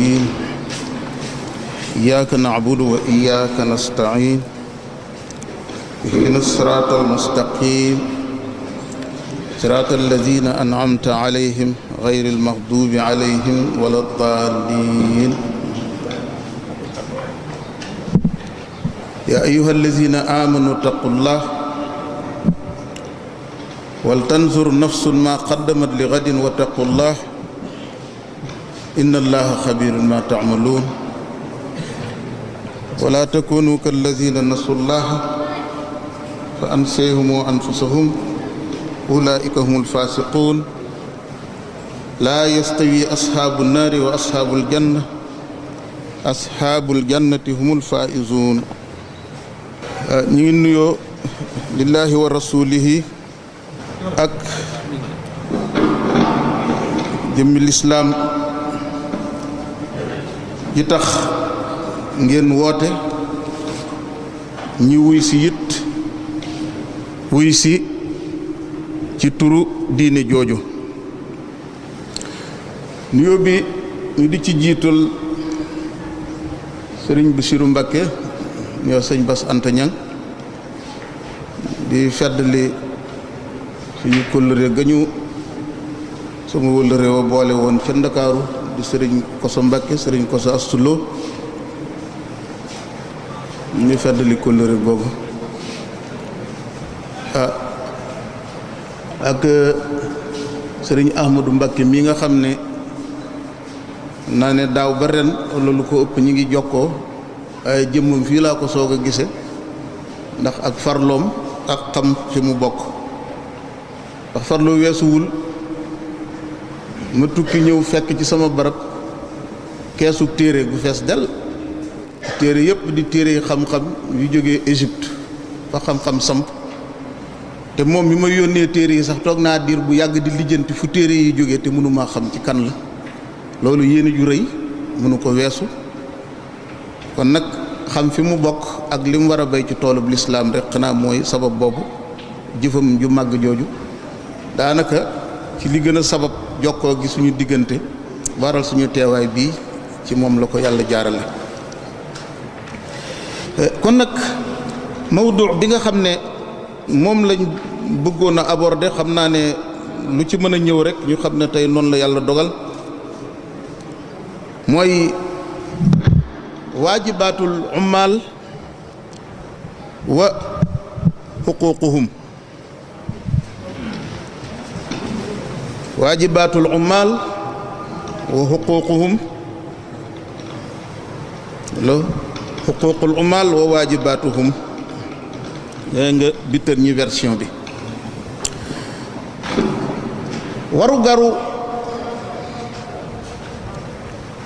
الدين إياك نعبد وإياك نستعين اهدنا الصراط المستقيم صراط الذين أنعمت عليهم غير المغضوب عليهم ولا الضالين يا أيها الذين آمنوا اتقوا الله ولتنظر نفس ما قدمت لغد واتقوا الله إن الله خبير ما تعملون ولا تكونوا كالذين نسوا الله فأنسيهم أنفسهم أولئك هم الفاسقون لا يستوي أصحاب النار وأصحاب الجنة أصحاب الجنة هم الفائزون ñu ngi nuyoo lillahi wa rasulihi ak jëmmi lislaam ji tax ngeen woote ñi wuy si it wuy si ci turu diine jooju nuyoo bi ñu di ci jiital sëriñ Bassirou Mbacké ñoo sëñ Bass Anta Niang di feddali suñu kóllëre gañu sama wëllëre wa boole woon ca Ndakaaru di sëriñ Koso Mbacké sëriñ Koso Astulo ñu feddali kóllëre googu ak sëriñ Ahmadou Mbacké mi nga xam ne naa ne daaw ba ren walla lu ko ëpp ñi ngi jokkoo ay jëmmam fii laa ko soog a gise ndax ak farloom ak xam fi mu bokk ndax farloo weesuwul ma tukki ñëw fekk ci sama barab keesu téere gu fees del téere yépp di téere yi xam-xam yu jógee Égypte fa xam-xam samp te moom mi ma yónnee téere yi sax toog naa diir bu yàgg di lijjanti fu téere yi jógee te mënumaa xam ci kan la loolu yéene ju rëy mënu ko weesu kon nag xam fi mu bokk ak li mu war a béy ci toolub lislaam rek xanaa mooy sabab boobu jëfam ju màgg jooju daanaka ci li gën a sabab jokkoo gi suñu diggante waral suñu teewaay bii ci moom la ko yàlla jaarale kon nag mawdu bi nga xam ne moom lañ bëggoon a aborder xam naa ne lu ci mën a ñëw rek ñu xam ne tey noonu la yàlla dogal mooy waajibatul ummaal wa xuquuquhum waajibatul ummaal wa xuquuquhum lo xuquuqul ummaal wa waajibatuhum yaa nga bitër ñi version bi waru garu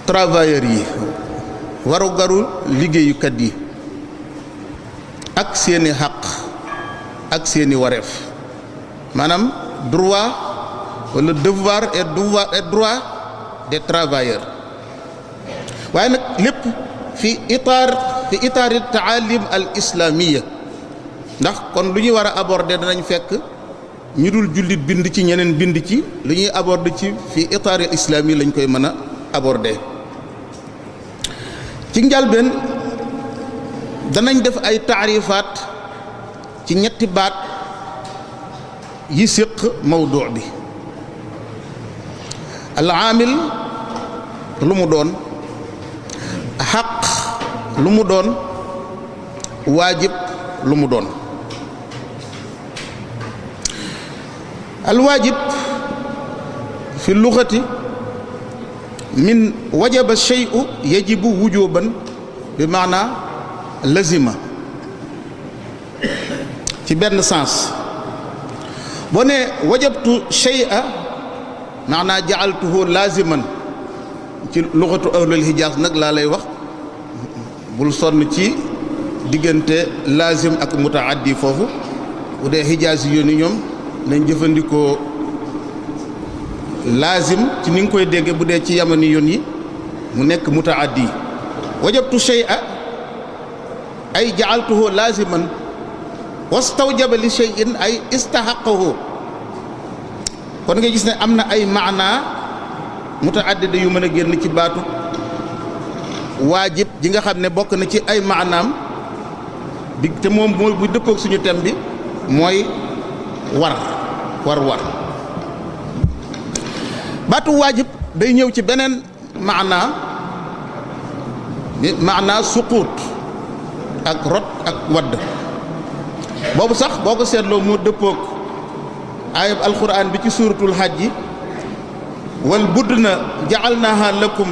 travailleurs yi waru garu liggéeyukat yi ak seeni xaq ak seeni wareef maanaam droit wala devoir et droit des travailleurs waaye nag lépp fi itaari taalim al islamiya ndax kon lu ñuy war a aborder danañ fekk ñu dul jullit bind ci ñeneen bind ci lu ñuy aborder ci fi itaari al islami lañ koy mën a aborder ci njalbeen danañ def ay taarifaat ci ñetti baat yi séq mawdu bi al aamil lu mu doon xaq lu mu doon waajib lu mu doon al waajib fi luxati min wajaba shay'u yajibu wujuban bi maana lazima ci benn sens boo ne wajabtu shay'a maana ja'altuhu laziman ci luxatu ahlul hijaaz nag laa lay wax bul sonn ci diggante lazim ak mutaaddi foofu bu dee hijaaz yi yooni ñoom nañ jëfandikoo laazim ci ni nga koy dégge bu dee ci yamani yoon yi mu nekk mutaaddi wajabtu shay'a ay ja'altuhu laziman wastawjaba li shay'in ay istahaqqahu kon nga gis ne am na ay maana mutaaddida yu mën a génn ci baatu waajib ji nga xam ne bokk na ci ay maanaam bi te moom mooy bu dëppook suñu thème bi mooy war baatu waajib day ñëw ci beneen maanaa suquut ak rot ak wadd boobu sax boo ko seetloo mu dëppook ayab alquran bi ci suuratul hajj wal budna ja'alnaha lakum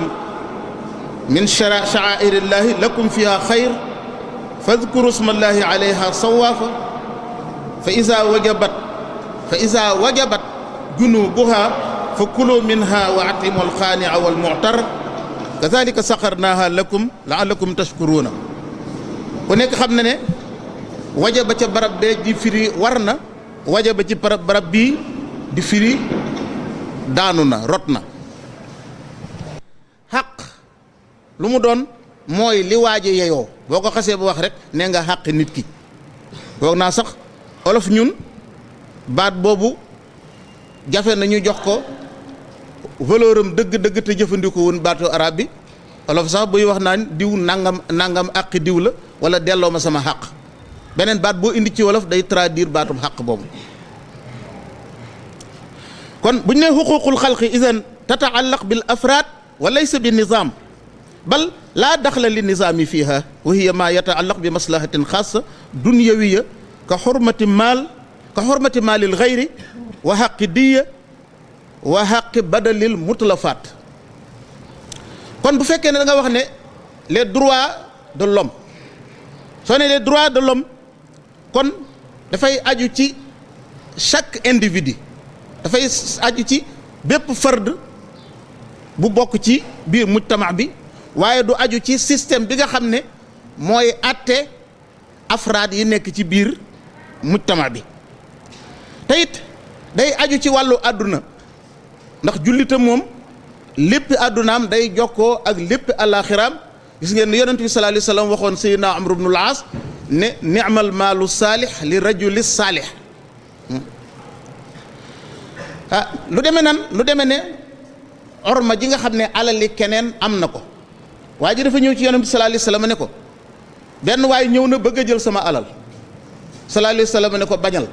min sha'airillahi lakum fiha xayr fadkuru smallahi alayha sawaafa fa iza wajabat junubuha fa kulu minha wa atimu alqaani'a wal mu'tar kazalika saxarnaha lakum la'allakum tashkuruna ku nekk xam na ne wajaba ca barab bee di firi war na wajaba ci barab bii di firi daanu na rot na. xaq lu mu doon mooy li waaje yeyoo boo ko xasee ba wax rek ne nga xaq nit ki foog naa sax olof ñun baat boobu jafe na ñu jox ko valeur am dëgg-dëgg te jëfandikoo woon baatu arab bi olof sax buy wax naan diw nangam àqi diw la wala delloo ma sama xaq beneen baat boo indi ci wolof day traduire baatum xaq boobu. kon bu ñu nee xuquuqul xalqi idan tataallaq bil afraad wa laysa bi nizaam bal laa daxla li nizaami fiiha wa hiya maa yataallaq bi maslahatin xaasa dunyawiya ka xurmati maalil xayri wa xaqi diya wa xaqi badalil mutlafaat. kon bu fekkee ne da nga wax ne les droits de l'homme soo ne les droits de l'homme kon dafay aju ci chaque individu dafay aju ci bépp fard bu bokk ci biir mujtama bi waaye du aju ci système bi nga xam ne mooy àtte afraad yi nekk ci biir mujtama bi te it day aju ci wàllu àdduna ndax jullita moom lépp àddunaam day jokkoo ak lépp àllaaxiraam gis ngeen ne yonent bi sallallaahu alayhi wa sallam waxoon sayyidina Amr ibnul Aas ne ni'mal maalu saalix li rajuli saalix lu demee ne orma ji nga xam ne alali keneen am na ko waa ji dafa ñëw ci yonent bi sallallaahu alayhi wa sallam ne ko benn waay ñëw na bëgg a jël sama alal sallallaahu alayhi wa sallam ne ko bañal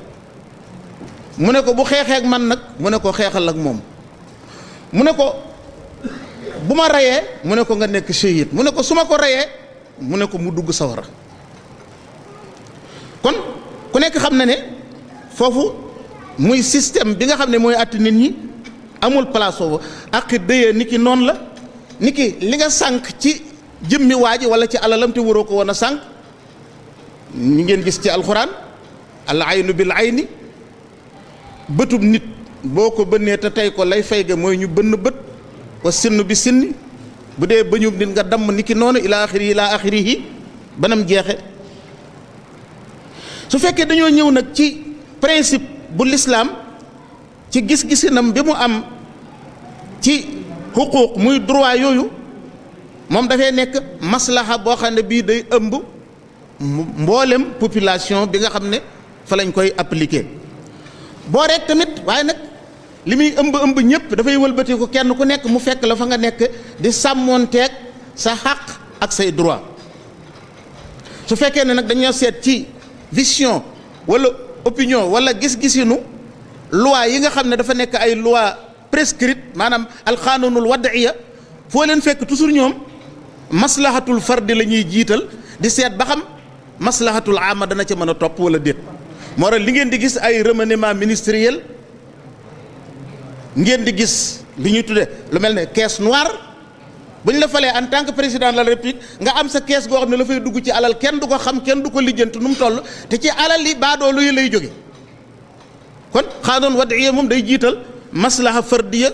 mu ne ko bu xeexee ak man nag mu ne ko xeexal ak moom mu ne ko bu ma reyee mu ne ko nga nekk shahid mu ne ko su ma ko reyee mu ne ko mu dugg sawara kon ku nekk xam na ne foofu muy système bi nga xam ne mooy àtt nit ñi amul place foofu ak dëyee ni ki noonu la ni ki li nga sànq ci jëmmi waa ji wala ci alalam te waroo ko woon a sànq ñi ngeen gis ci alxuraan al aynu bil ayni bëtub nit boo ko bënnee te tey ko lay fay ga mooy ñu bënn bët wa sinn bi sinni bu dee bëñub nit nga damm ni ki noonu ilaa axirihi banam jeexe su fekkee dañoo ñëw nag ci principe bu lislaam ci gis-gisinam bi mu am ci xuquuq muy droit yooyu moom dafay nekk maslaha boo xam ne bii day ëmb mboolem population bi nga xam ne fa lañ koy appliquer boo rek tamit waaye nag li muy ëmb ñëpp dafay wëlbati ko kenn ku nekk mu fekk la fa nga nekk di sàmmoonteeg sa xaq ak say droit su fekkee ne nag dañoo seet ci vision wala opinion wala gis-gisinu loi yi nga xam ne dafa nekk ay loi prescrite maanaam alqaanunul wad'iya foo leen fekk toujours ñoom maslahatul fardi la ñuy jiital di seet ba xam maslahatul amma dana ca mën a topp wala déet moo tax li ngeen di gis ay remaniement ministériel ngeen di gis li ñuy tudde lu mel ne caisse noire bu ñu la falee en tant que président de la république nga am sa caisse goo xam ne la fay dugg ci alal kenn du ko xam kenn du ko lijjanti nu mu toll te ci alal li baadoolu yi lay jóge kon xaanoon wadiya moom day jiital maslaha fardiya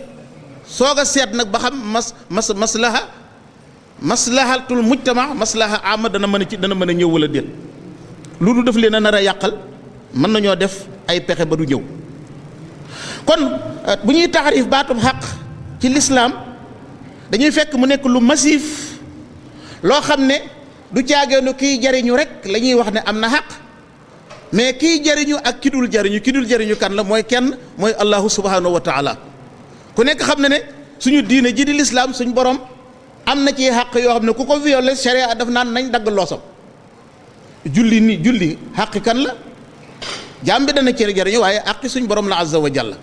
soog a seet nag ba xam maslahatul mujtama maslaha ama dana mën a ñëw wala déet lu du def leen a nar a yàqal mën nañoo def ay pexe ba du ñëw kon bu ñuy taxarif baatum xaq ci lislaam dañuy fekk mu nekk lu massif loo xam ne du caageenu kiy jariñu rek la ñuy wax ne am na xaq mais kiy jariñu ak ki dul jariñu kan la mooy kenn mooy allahu subhanahu wa taala ku nekk xam ne ne suñu diine ji di lislaam suñ borom am na ci xàq yoo xam ne ku ko violé sharia daf naan nañ dagg loosam. julli xàqi kan la jaam bi dana cër jariñu waaye àqi suñ borom la azza wa jalla.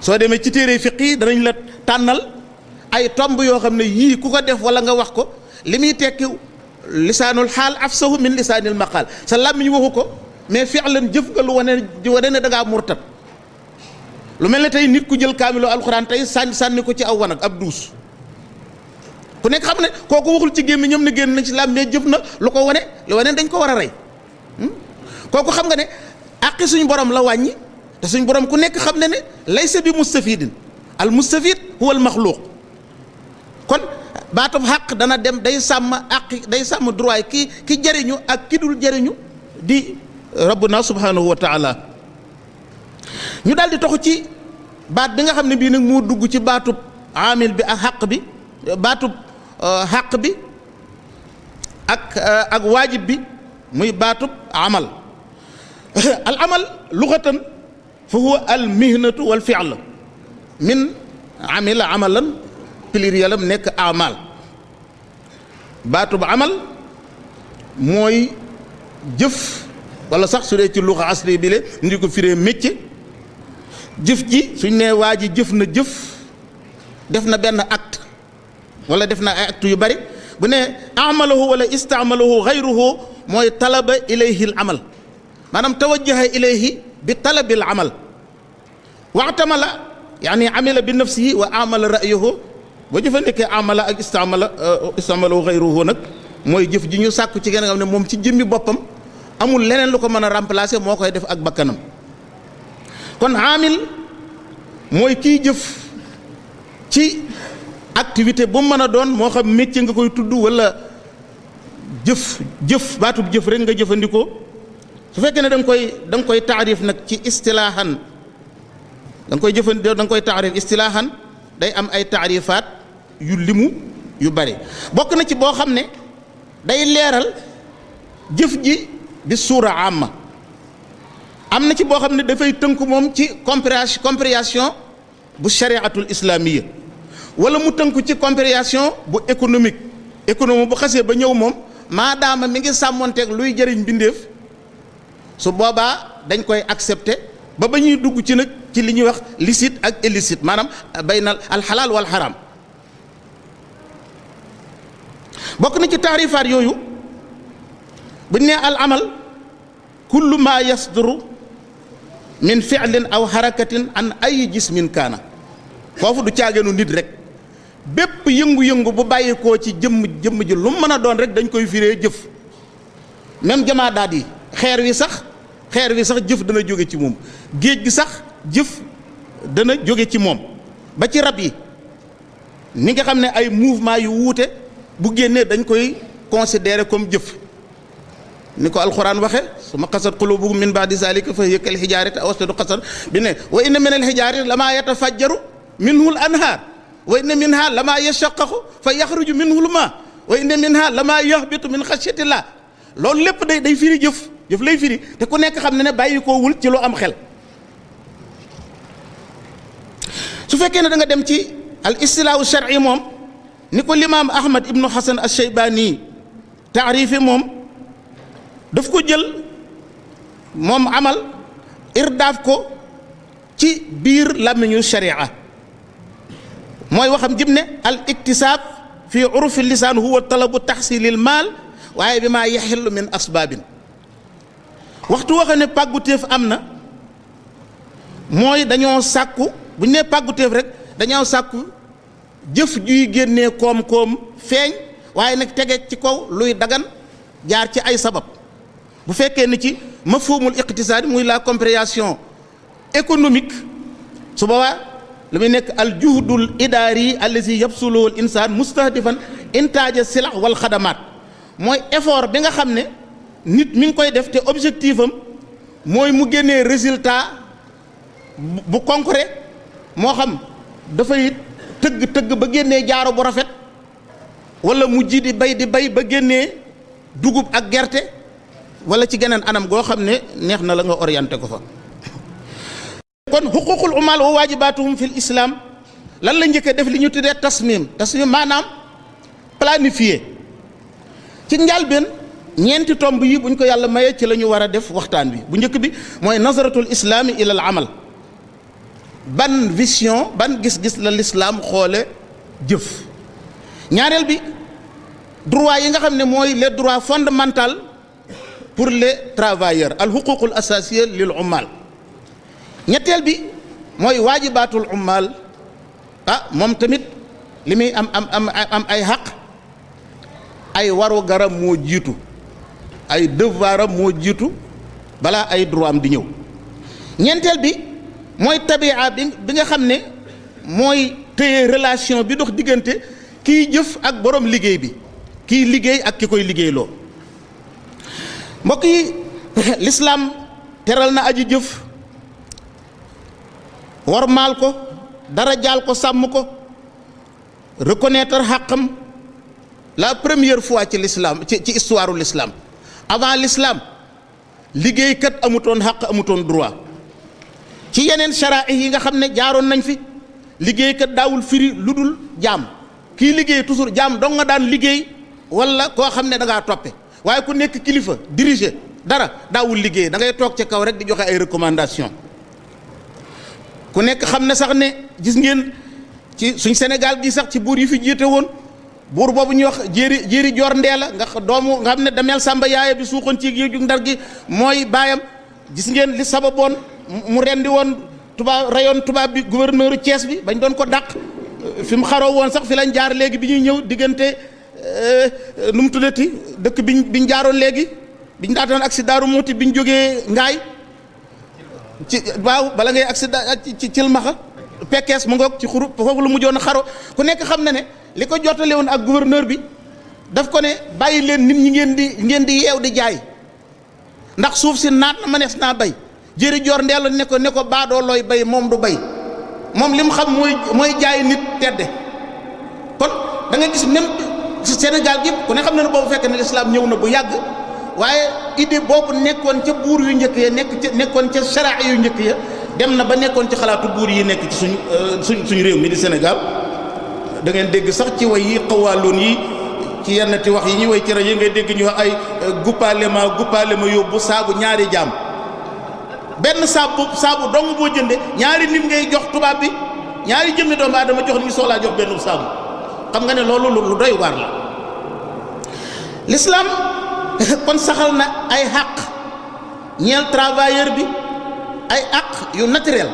soo demee ci téere fiq yi danañ la tànnal ay tomb yoo xam ne yii ku ko def wala nga wax ko li muy tekki lisaanul xaal afsahu min lisaanil maqaal sa làmmiñ waxu ko mais fi'lan jëf nga lu wane ne da ngaa murtat. lu mel ne tey nit ku jël kaamilo alxuraan tey sànni ko ci aw wanag ab duus ku nekk xam ne kooku waxul ci gémmiñam ne génn na ci làmm mais jëf na lu ko wane lu wane dañ ko war a rey kooku xam nga ne àqi suñ borom la wàññi te suñ borom ku nekk xam ne ne laysa bi mustafidin al mustafid huwa al maxluuq kon baatub xaq dana dem day sàmm àqi day sàmm droit ki jëriñu ak ki dul jëriñu di rabbuna subhanahu wa taala. ñu daal di toxu ci baat bi nga xam ne bii nag moo dugg ci baatub amil bi ak xaq bi baatub xaq bi ak waajib bi muy baatub amal al amal luxatan fa huwa al mihnatu wal fi'l min amila amalan pluriel am nekk amal baatub amal mooy jëf wala sax su dee ci luxa asli bi le ndi ko firee métier jëf ji suñ nee waa ji jëf na jëf def na benn acte wala def na ay acte yu bari bu ne amalahu wala istaamalahu xayruhu mooy talaba ilayhi al amal maanaam tawajjaha ilayhi bi talabil amal waxtamala yaani amila bi nafsihi wa amala ra'yuhu boo jëfandikee amala ak istaamalahu xayruhu nag mooy jëf ji ñu sàkku ci kenn nga xam ne moom ci jëmmi boppam amul leneen lu ko mën a remplacer moo koy def ak bakkanam kon amil mooy kiy jëf ci activité bu mu mën a doon moo xam métier nga koy tudd wala jëf baatub jëf rek nga jëfandikoo su fekkee ne da nga koy taarif nag ci istilaahan da nga koy jëfandikoo da nga koy taarif istilaahan day am ay taarifaat yu limu yu bari bokk na ci boo xam ne day leeral jëf ji bi suura amma am na ci boo xam ne dafay tënk moom ci compréhension bu shariatul islamiyya wala mu tënku ci compréhension bu économie bu xasee ba ñëw moom maadaama mi ngi sàmmonteeg luy jëriñ mbindeef su boobaa dañ koy accepter ba ñuy dugg ci nag ci li ñuy wax licite ak illicite maanaam bayna al xalaal wal xaraam bokk na ci taarifaat yooyu bu ñu nee al amal kullu ma yasduru min fi'lin aw harakatin an ay jismin kaana foofu du caageenu nit rek bépp yëngu-yëngu bu bàyyikoo ci jëmm ji lu mën a doon rek dañ koy firee jëf même jamaadaat yi xeer wi sax jëf dana jóge ci moom géej gi sax jëf dana jóge ci moom ba ci rab yi ni nga xam ne ay mouvement yu wuute bu génnee dañ koy considérer comme jëf ni ko alquran waxe summa qasat qulubuhum min ba'di zalika fa hiya kal hijarati aw ashaddu qasan bi ne wa inna min al hijarati lama yatafajjaru minhu al anhar wa inna minha lama yashaqqaqu fa yaxruju minhu al ma wa inna minha lama yahbitu min xashyatillah loolu lépp day firi jëf lay firi te ku nekk xam ne bàyyi koo wul ci lu am xel su fekkee ne da nga dem ci al istilaahu shar'i moom ni ko limaam Ahmad ibnu Hasan al-Shaybani taarifi moom daf ko jël moom amal irdaaf ko ci biir làmmiñu sharia mooy waxam jëm ne al iktisaab fi urufi lisaan huwa talabu taxsilil maal waaye bi maa yaxillu min asbaabin waxtu waxe ne pàggutéef am na mooy dañoo sàkku bu ñu nee pàggutéef rek dañoo sàkku jëf juy génnee koom-koom feeñ waaye nag tege ci kaw luy dagan jaar ci ay sabab bu fekkee ni ci mafhumul iqtisaadi muy la compréhension économique su boobaa lu muy nekk al juhdul idaari allazi yabsuluhu al insaan mustahdifan intaaja silax wal xadamaat mooy effort bi nga xam ne nit mi ngi koy def te objectif am mooy mu génnee résultat bu concret moo xam dafay tëgg ba génnee jaaro bu rafet wala mu ji di bay ba génnee dugub ak gerte wala ci geneen anam goo xam ne neex na la nga orienté ko fa kon xuququl umal wa waajibaatuhum fi l islam lan la njëkkee def li ñu tuddee tasmim maanaam planifié ci njàlbeen ñeenti tomb yi buñ ko yàlla mayee ci la ñu war a def waxtaan bi bu njëkk bi mooy nazaratul islaami ila al amal ban vision ban gis-gis la l'islam xoole jëf. ñaareel bi droit yi nga xam ne mooy les droits fondamentaux pour les travailleurs al huququl asasiya lil ummal. ñetteel bi mooy waajibatul ummal moom tamit li muy am ay xaq ay waru garam moo jiitu ay devoiram moo jiitu balaa ay droit am di ñëw. ñeenteel bi mooy tabia bi nga xam ne mooy téye relation bi dox diggante kiy jëf ak borom liggéey bi kiy liggéey ak ki koy liggéeyloo. mbokk yi l'islam teral na aji jëf warmaal ko dara jaal ko sàmm ko reconnaître xàqam la première fois ci l'islam ci histoire u l'islam. avant l'islam liggéeykat amutoon xàq amutoon droit ci yeneen shara'i yi nga xam ne jaaroon nañ fi liggéeykat daawul firi lu dul jaam kii liggéey toujours jaam dong nga daan liggéey wala koo xam ne da ngaa toppe waaye ku nekk kilifa diriger dara daawul liggéey da ngay toog ca kaw rek di joxe ay recommandation ku nekk xam ne sax ne gis ngeen ci suñ Sénégal gi sax ci buur yi fi jiite woon buur boobu ñuy wax jéeri joor ndeela nga doomu nga xam ne dameel sàmba yaaya bi suuxoon ci géeju ndar gi mooy baayam gis ngeen li sababoon mu rendi woon tubaab rayoon tubaab bi gouverneur Thiès bi bañ doon ko dàq fi mu xaroo woon sax fi lañ jaar léegi bi ñuy ñëw diggante nu mu tuddati dëkk biñ jaaroon léegi biñ daataan accident Daaru Muuti biñ jógee ngaay ci waaw bala ngay accident ci cilmaxa pekkees mu ngoog ci xuru foofu lu mujjoon a xaro ku nekk xam na ne li ko jottale woon ak gouverneur bi daf ko ne bàyyi leen nit ñi ngeen di yeew di jaay ndax suuf si naat na mënees naa bay jëri joor ndeelu ne ko baadoo looy bay moom du bay moom li mu xam mooy jaay nit tedde kon da nga gis même Sénégal gi ku ne xam ne ne boobu fekk ne l'islam ñëw na bu yàgg waaye idée boobu nekkoon ca buur yu njëkk ya nekkoon ca sharaa yu njëkk ya dem na ba nekkoon ci xalaatu buur yi nekk ci suñ réew mi di Sénégal da ngeen dégg sax ci way yi xawaaloon yi ci yenn ti wax yi ñuy way ci rajo yi ngay dégg ñu wax ay guppaale ma yóbbu saabu ñaari jaam benn saabu dong boo jënde ñaari nit ngay jox tubaab bi ñaari jëmmi doomu aadama jox ni ñu soxlaa jox benn saabu xam nga ne loolu lu doy waar la. l'islam kon saxal na ay xaq ñeel travailleur bi ay àq yu naturel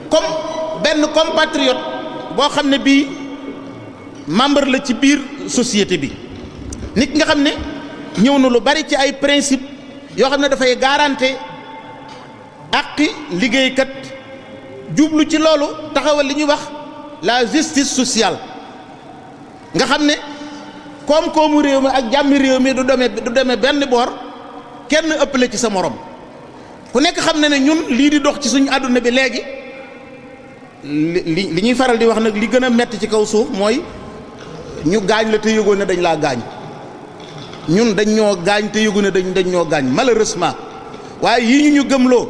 comme benn compatriote boo xam ne bii membre la ci biir société bi nit nga xam ne ñëw na lu bari ci ay principe yoo xam ne dafay garanter àqi liggéeykat jublu ci loolu taxawal li ñuy wax la justice sociale nga xam ne koom-koomu réew mi ak jàmmi réew mi du demee benn boor kenn ëppale ci sa morom ku nekk xam ne ñun lii di dox ci suñu àdduna bi léegi li ñuy faral di wax nag li gën a metti ci kaw suuf mooy ñu gaañ la te yëgoon ne dañ laa gaañ ñun dañ ñoo gaañ te yëgu ne dañ ñoo gaañ malheureusement waaye yii ñu gëmloo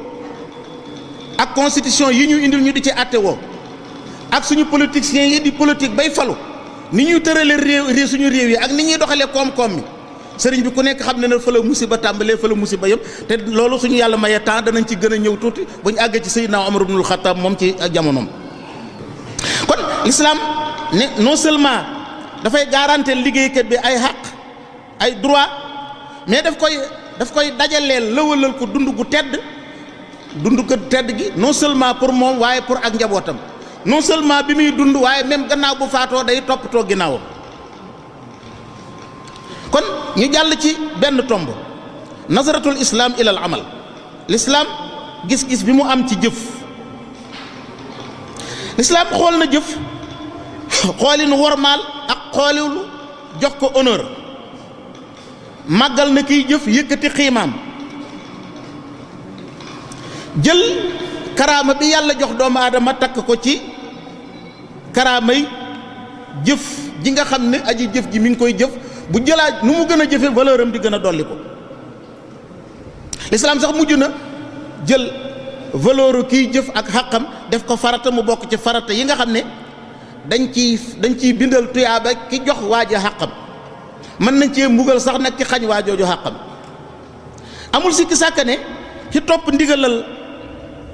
ak constitution yi ñu indil ñu di ci àtte woo ak suñu politiciens yi di politique bay falu ni ñuy tërale réew suñu réew yi ak ni ñuy doxalee koom-koom mi sëriñ bi ku nekk xam ne ne fa la musiba tàmbalee fa la musiba yëpp te loolu suñu yàlla mayee temps danañ ci gën a ñëw tuuti bu ñu àggee ci Seydina Omar ibnul Xattaab moom ci jamonoom. kon l'islam ne non seulement dafay garantir liggéeykat bi ay xaq ay droit mais daf koy dajaleel lëwalal ko dund gu tedd gi non seulement pour moom waaye pour ak njabootam non seulement bi muy dund waaye même gannaaw bu faatoo day toppatoo ginnaawam. kon ñu jàll ci benn tomb nazaratul islam ilal amal l'islam gis-gis bi mu am ci jëf l'islam xool na jëf xoolinu wormaal ak xoolilu jox ko honneur màggal na kiy jëf yëkkati xiimaam jël karaama bi yàlla jox doomu aadama takk ko ci karaamay jëf ji nga xam ne aji jëf ji mi ngi koy jëf bu jëlaat nu mu gën a jëfe valeur am di gën a dolli ko l'islam sax mujj na jël valeur kiy jëf ak xaqam def ko farata mu bokk ci farata yi nga xam ne dañ ciy bindal tuyaaba ki jox waaji xaqam. mën nañ cee mbugal sax nag ki xañ waa jooju xàqam. amul sikki sàkka ne ci topp ndigalal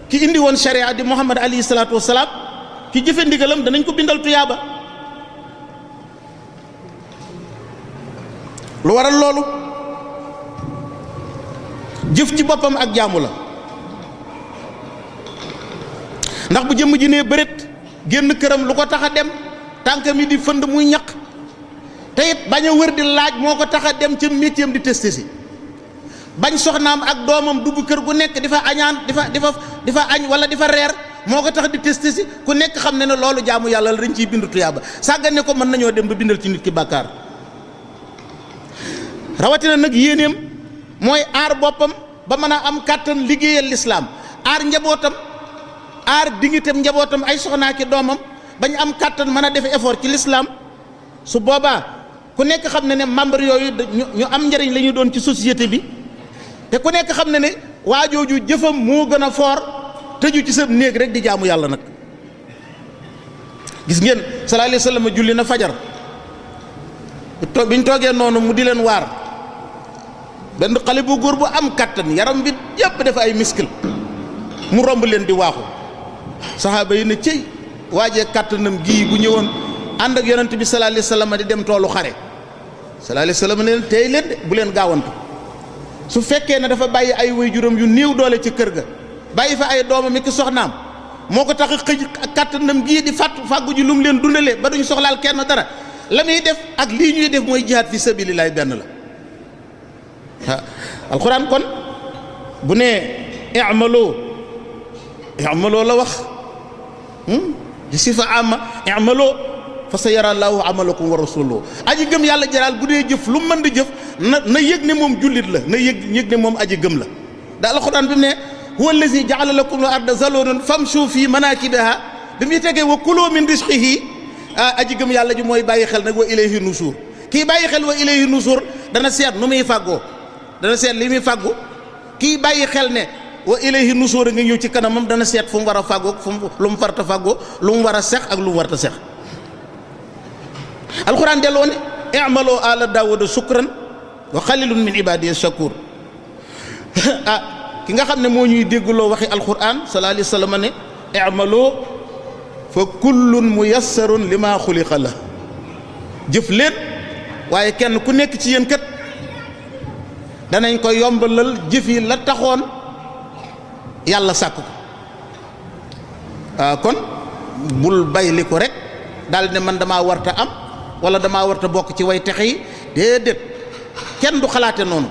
ki indi woon sharia di Muhammad alayhi salaatu wasalaam ki jëfe ndigalam danañ ko bindal tuyaaba. lu waral loolu jëf ci boppam ak jaamu la ndax bu jëmm ji nee bëreet génn këram lu ko tax a dem tànkam yi di fënd muy ñaq te it bañ a wër di laaj moo ko tax a dem ca métier am di testé si bañ soxnaam ak doomam dugg kër gu nekk di fa añaan di fa añ wala di fa reer moo ko tax di testé si ku nekk xam ne ne loolu jaamu yàlla la dañ ciy bindu tuyaaba sàggane ko mën nañoo dem ba bindal ci nit ki bàkkaar. rawatina nag yéeneem mooy aar boppam ba mën a am kàttan liggéeyal lislaam aar njabootam aar dignitéem njabootam ay soxnaa ki doomam bañ am kàttan mën a def effort ci lislaam su boobaa ku nekk xam ne ne membre yooyu ñu am njëriñ la ñu doon ci société bi te ku nekk xam ne ne waajooju jëfam moo gën a foor tëju ci sa néeg rek di jaamu yàlla nag. gis ngeen sallallahu alayhi wa sallam julli na fajar biñ toogee noonu mu di leen waar benn xale bu góor bu am kàttan yaram bi yépp dafa ay muscle mu romb leen di waaxu saxaaba yi ne cëy waajee kàttanam gii bu ñëwoon ànd ak yonent bi sallallahu alayhi wa sallam di dem toolu xare sallallahu alayhi wa sallam ne leen tey leen de bu leen gaawantu su fekkee ne dafa bàyyi ay waajuram yu néew doole ci kër ga bàyyi fa ay doomam ki soxnaam moo ko tax a xëj kàttanam gii di fàggu ji lu mu leen dundalee ba duñ soxlaal kenn dara la muy def ak lii ñuy def mooy jihaad fi sabilillahi benn la ah alxuraan kon bu nee i'maloo la wax di sifa amma i'maloo fa sa yara Allahu amalakum wa rasuluhu aji gëm yàlla jaraal bu dee jëf lu mën di jëf na yëg ne moom jullit la na yëg ne moom aji gëm la da alxuraan bi mu ne huwa allazi ja'ala lakum al-arda zalulan famshu fi manakibiha bi muy tegee wa kulu min rizqihi aji gëm yàlla ji mooy bàyyi xel nag wa ilayhi nusuur kii bàyyi xel wa ilayhi nusuur dana seet nu muy fàggoo dana seet li muy fàggu kii bàyyi xel ne wa ilayhi nusuur a nga ñëw ci kanamam dana seet fu mu war a fàggoo lu mu farta fàggoo lu mu war a sex ak lu mu warta sex alquran delloo ne i'malu ala daawuda shukran wa qalilun min ibadiya shakur ki nga xam ne moo ñuy déggloo waxi alquran sallallahu alayhi wa sallam ne i'malu fa kullun muyassarun lima xuliqa la jëf leen waaye kenn ku nekk ci yéen kat danañ ko yombalal jëf yi la taxoon yàlla sàkk ko kon bul bay li ko rek daal ne man damaa warta am wala damaa warta bokk ci way texe yi déedéet kenn du xalaate noonu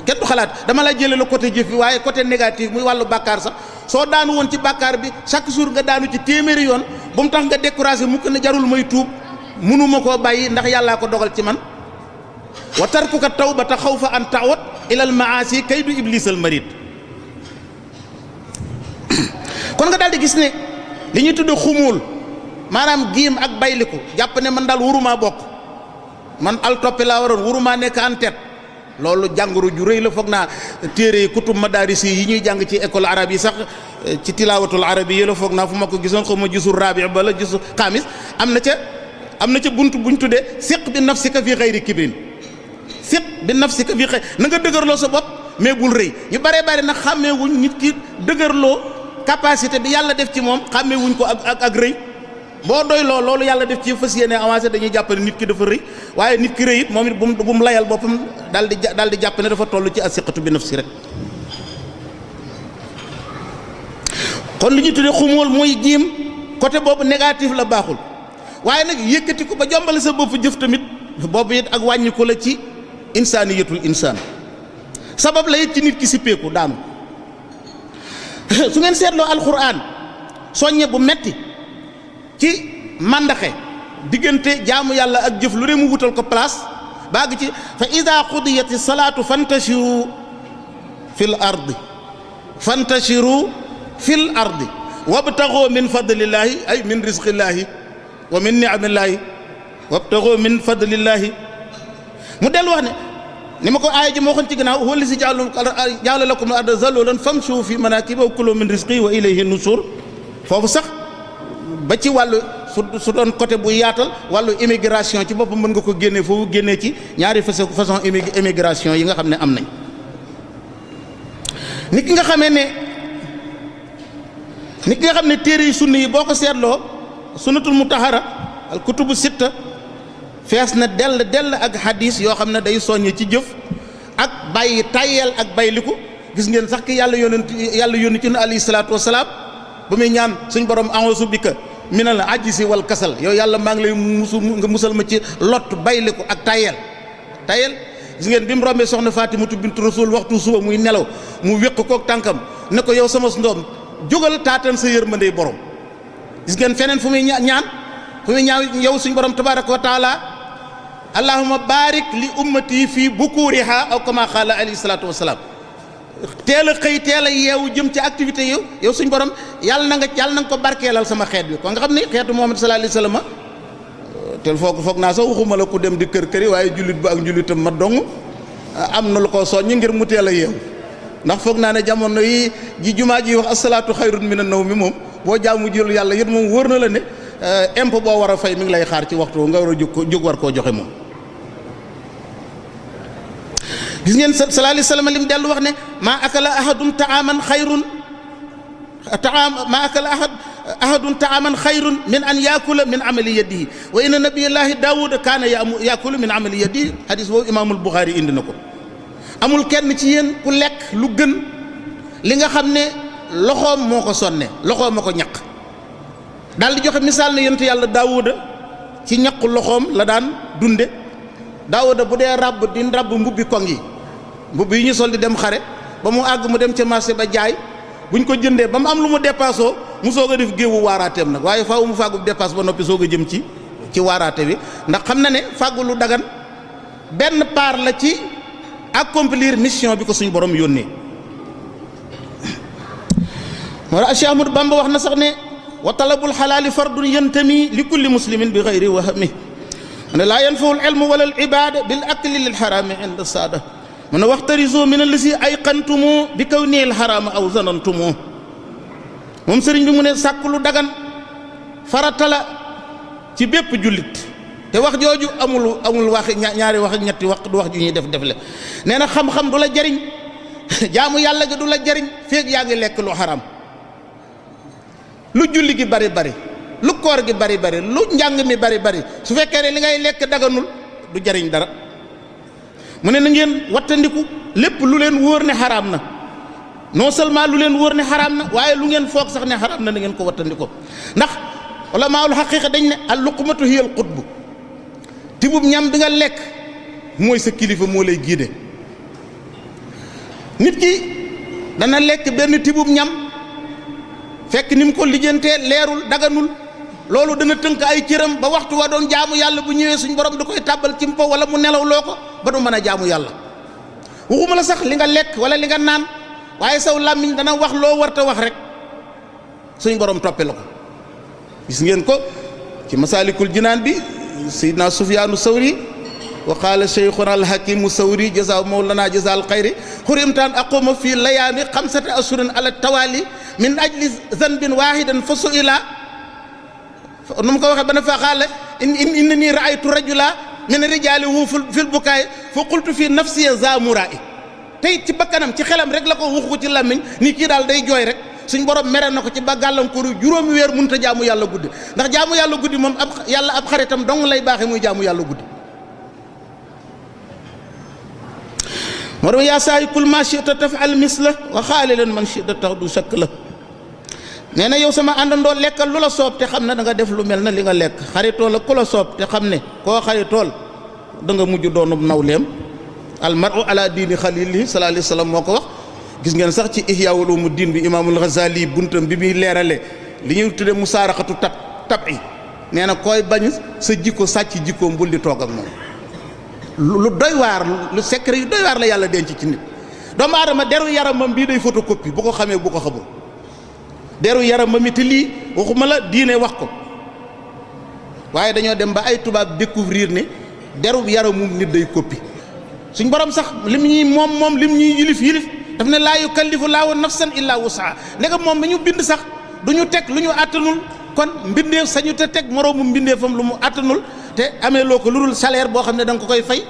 kenn du xalaat dama lay jëlee la côté jëf bi waaye côté négatif muy wàllu bàkkaar sax soo daanu woon ci bàkkaar bi chaque jour nga daanu ci téeméeri yoon bu mu tax nga découragé mukk na jarul may tuub mënuma koo bàyyi ndax yàllaa ko dogal ci man wa tarkuka tawbata xawfa an ta'ud ila al maasi kaydu iblis al marid kon nga daal di gis ne li ñuy tudd xumul maanaam giim ak bayliku jàpp ne man daal wurumaa bokk man al toppe laa waroon wurumaa nekk en tête loolu jàngoro ju rëy la foog naa téere kutub madaris yi ñuy jàng ci école arabe yi sax ci tilaawatul arabi yi la foog naa fu ma ko gisoon xaw ma gisul rabi ba la gisul xaamis am na ca bunt buñ tuddee siq bi nafsika fi xayri kibrin siq bi nafsika fi xayri na nga dëgërloo sa bopp mais bul rëy ñu baree bari nag xàmmee wuñ nit ki dëgërloo capacité bi yàlla def ci moom xàmmee wuñ ko ak rëy boo doy loolu yàlla def ci fas yéene avancé dañuy jàpp ne nit ki dafa rëy waaye nit ki rëy it moom it bu mu layal boppam daal di jàpp ne dafa toll ci asiqatu bi nafsi rek kon li ñu tuddee xumóol mooy jiim côté boobu négatif la baaxul waaye nag yëkkati ko ba jombale sa bopp jëf tamit boobu it ak wàññi ko la ci insaaniyatul insaan sabab la it ci nit ki sippeeku daanu su ngeen seetloo alxuraan soññe bu metti ci màndaxe diggante jaamu yàlla ak jëf lu ne mu wutal ko place baag ci fa ida qudiyati salaatu fantashiru fil ardi wabtaxoo min fadlillaahi ay min rizqillaahi wa min ni'amillaahi wabtaxoo min fadlillaahi mu dellu wax ne ni ma ko aaya ji ma waxoon ci ginnaaw huwa allazi ja'ala lakum al-arda zalulan famshu fi manakibiha wa kulu min rizqihi wa ilayhi nushur foofu sax ba ci wàllu su doon côté bu yaatal wàllu immigration ci boppam mën nga ko génnee foofu génnee ci ñaari façon immigration yi nga xam ne am nañ nit ki nga xam ne téere yi sunni yi boo ko seetloo sunnatul mutahhara al kutubu sitta fees na dell ak hadis yoo xam ne day soññe ci jëf ak bàyyi tayel ak bayliku gis ngeen sax ki yàlla yónni ci alayhi salaatu wasalaam ba muy ñaan suñ borom a'uuzu bika minal ajzi wal kasal yow yàlla maa ngi lay nga musal ma ci lot bayliku ak tayel gis ngeen bi mu rombee soxna Fatimatu bintu Rasul waxtu suba muy nelaw mu wéq kook tànkam ne ko yow sama ndoom jógal taatan sa yërmandey borom gis ngeen feneen fu muy ñaan yow suñ borom tabaraka wa taala allahumma barik li ummati fii bukuriha aw kama qaala alayhi salaatu wasalaam teel a xëy teel a yeewu jëm ci activité yow suñ borom yàlla na nga ko barkeelal sama xeet bi kon nga xam ne xeetu Muhammad sallallahu alayhi wasallam te foog naa sax waxuma la ku dem di kër yi waaye jullit ba ak njullitam ma dong am na lu ko soññ ngir mu teel a yeewu ndax foog naa ne jamono yi ji jumaa ji wax asalaatu xayrun minan nawmi moom boo jaamu jël yàlla yët moom wóor na la ne impôt boo war a fay mi ngi lay xaar ci waxtu nga war a jóg war koo joxe moom gis ngeen sallallahu alayhi wasallam lim dellu wax ne maa akala ahadun taaman xayrun min an yaakula min amali yadihi wa inna nabiyallahi daawuda kaana yaakulu min amali yadihi hadis boobu imaamul Buxaari indi na ko amul kenn ci yéen ku lekk lu gën li nga xam ne loxoom moo ko sonne loxoom moo ko ñaq daal di joxe misaal ne yonent yàlla daawuda ci ñaqu loxoom la daan dunde daawuda bu dee ràbb di ràbb mbubbi koŋ yi mbubb yi ñu sol di dem xare ba mu àgg mu dem ca marché ba jaay buñ ko jëndee ba mu am lu mu dépassoo mu soog a def géewu waaraateem nag waaye faaw mu fàggu dépasse ba noppi soog a jëm ci waaraate bi ndax xam na ne fàggu lu dagan benn part la ci accomplir mission bi ko suñ borom yónnee moo tax Cheikh Ahmadou Bamba wax na sax ne wa talabul xalaali fardun yantami li kulli muslimin bi xayri wahmi mu ne laa yanfahu al ilmu wala al ibada bil akli lil xaraami inda saada mu ne waxtarisu min allasi ayqantumu bi kaw niil xaraama aw zanantumu moom sëriñ bi mu ne sàkk lu dagan farata la ci bépp jullit te wax jooju amul waxi ñaari wax ak ñetti wax du wax ju ñuy def la nee na xam-xam du la jariñ jaamu yàlla gi du la jariñ feeg yaa ngi lekk lu xaram lu julli gi bari lu koor gi bari lu njàng mi bari su fekkee ne li ngay lekk daganul du jariñ dara mu ne na ngeen wattandiku lépp lu leen wóor ne xaraam na non seulement lu leen wóor ne xaraam na waaye lu ngeen foog sax ne xaraam na ngeen ko wattandiko ndax ulamaul xaqiqa dañ ne al luqmatu hiya al qutbu tibub ñam bi nga lekk mooy sa kilifa moo lay giide nit ki dana lekk benn tibub ñam fekk ni mu ko lijjantee leerul daganul loolu dana tënk ay cëram ba waxtu wa doon jaamu yàlla bu ñëwee suñ borom da koy tàbbal ci mpo wala mu nelaw loo ko ba du mën a jaamu yàlla waxuma la sax li nga lekk wala li nga naan waaye saw làmmiñ dana wax loo warta wax rek suñ borom toppe la ko gis ngeen ko ci masaalikul jinaan bi sayyidina sufyaanu sawri wa qaala cheikhuna alhakimu sawri jaza mawlana jaza alxayri xurimtaan aquma fii layaami xamsata ashurin ala tawali min ajli zanbin wahidan fa suila nu mu ko waxee ba ne fa qaala inna nii raaytu rajula min rijaali wu fil bukaay fa qultu fi nafsi za murai tey ci bakkanam ci xelam rek la ko waxu ko ci làmmiñ ni kii daal day jooy rek suñ borom mere na ko ci ba gàllankooru juróomi weer mënut a jaamu yàlla guddi ndax jaamu yàlla guddi moom yàlla ab xaritam dong lay baaxee muy jaamu yàlla guddi moo doon yaa saayi kul ma chita tafal misla wa xaali leen man chita tax du sakk la nee na yow sama àndandoo lekkal lu la soob te xam ne da nga def lu mel na li nga lekk xaritoo la ku la soob te xam ne koo xaritool da nga mujj doonub nawleem al mar'u ala diini xalilihi sallallahu alayhi wa sallam moo ko wax gis ngeen sax ci ihya ulumuddin bi imaamul Ghazali buntam bi muy leerale li ñuy tudde musaaraxatu tabi nee na koy bañ sa jikko sàcc jikkoom bul di toog ak moom lu doy waar lu secret yu doy waar la yàlla denc ci nit doomu aadama deru yaramam bii day photocopie bu ko xamee bu ko xamul deru yaramam it lii waxuma la diine wax ko waaye dañoo dem ba ay tubaab découvrir ne deru yaramu nit day copie suñ borom sax lim ñuy moom lim ñuy yilif daf ne laa yukallifu laahu nafsan illa wusaha ndegam moom mi ñu bind sax du ñu teg lu ñu àttanul kon mbindeef sañu te teg moroomu mbindeefam lu mu àttanul te amee loo ko lu dul salaire boo xam ne da nga ko koy fay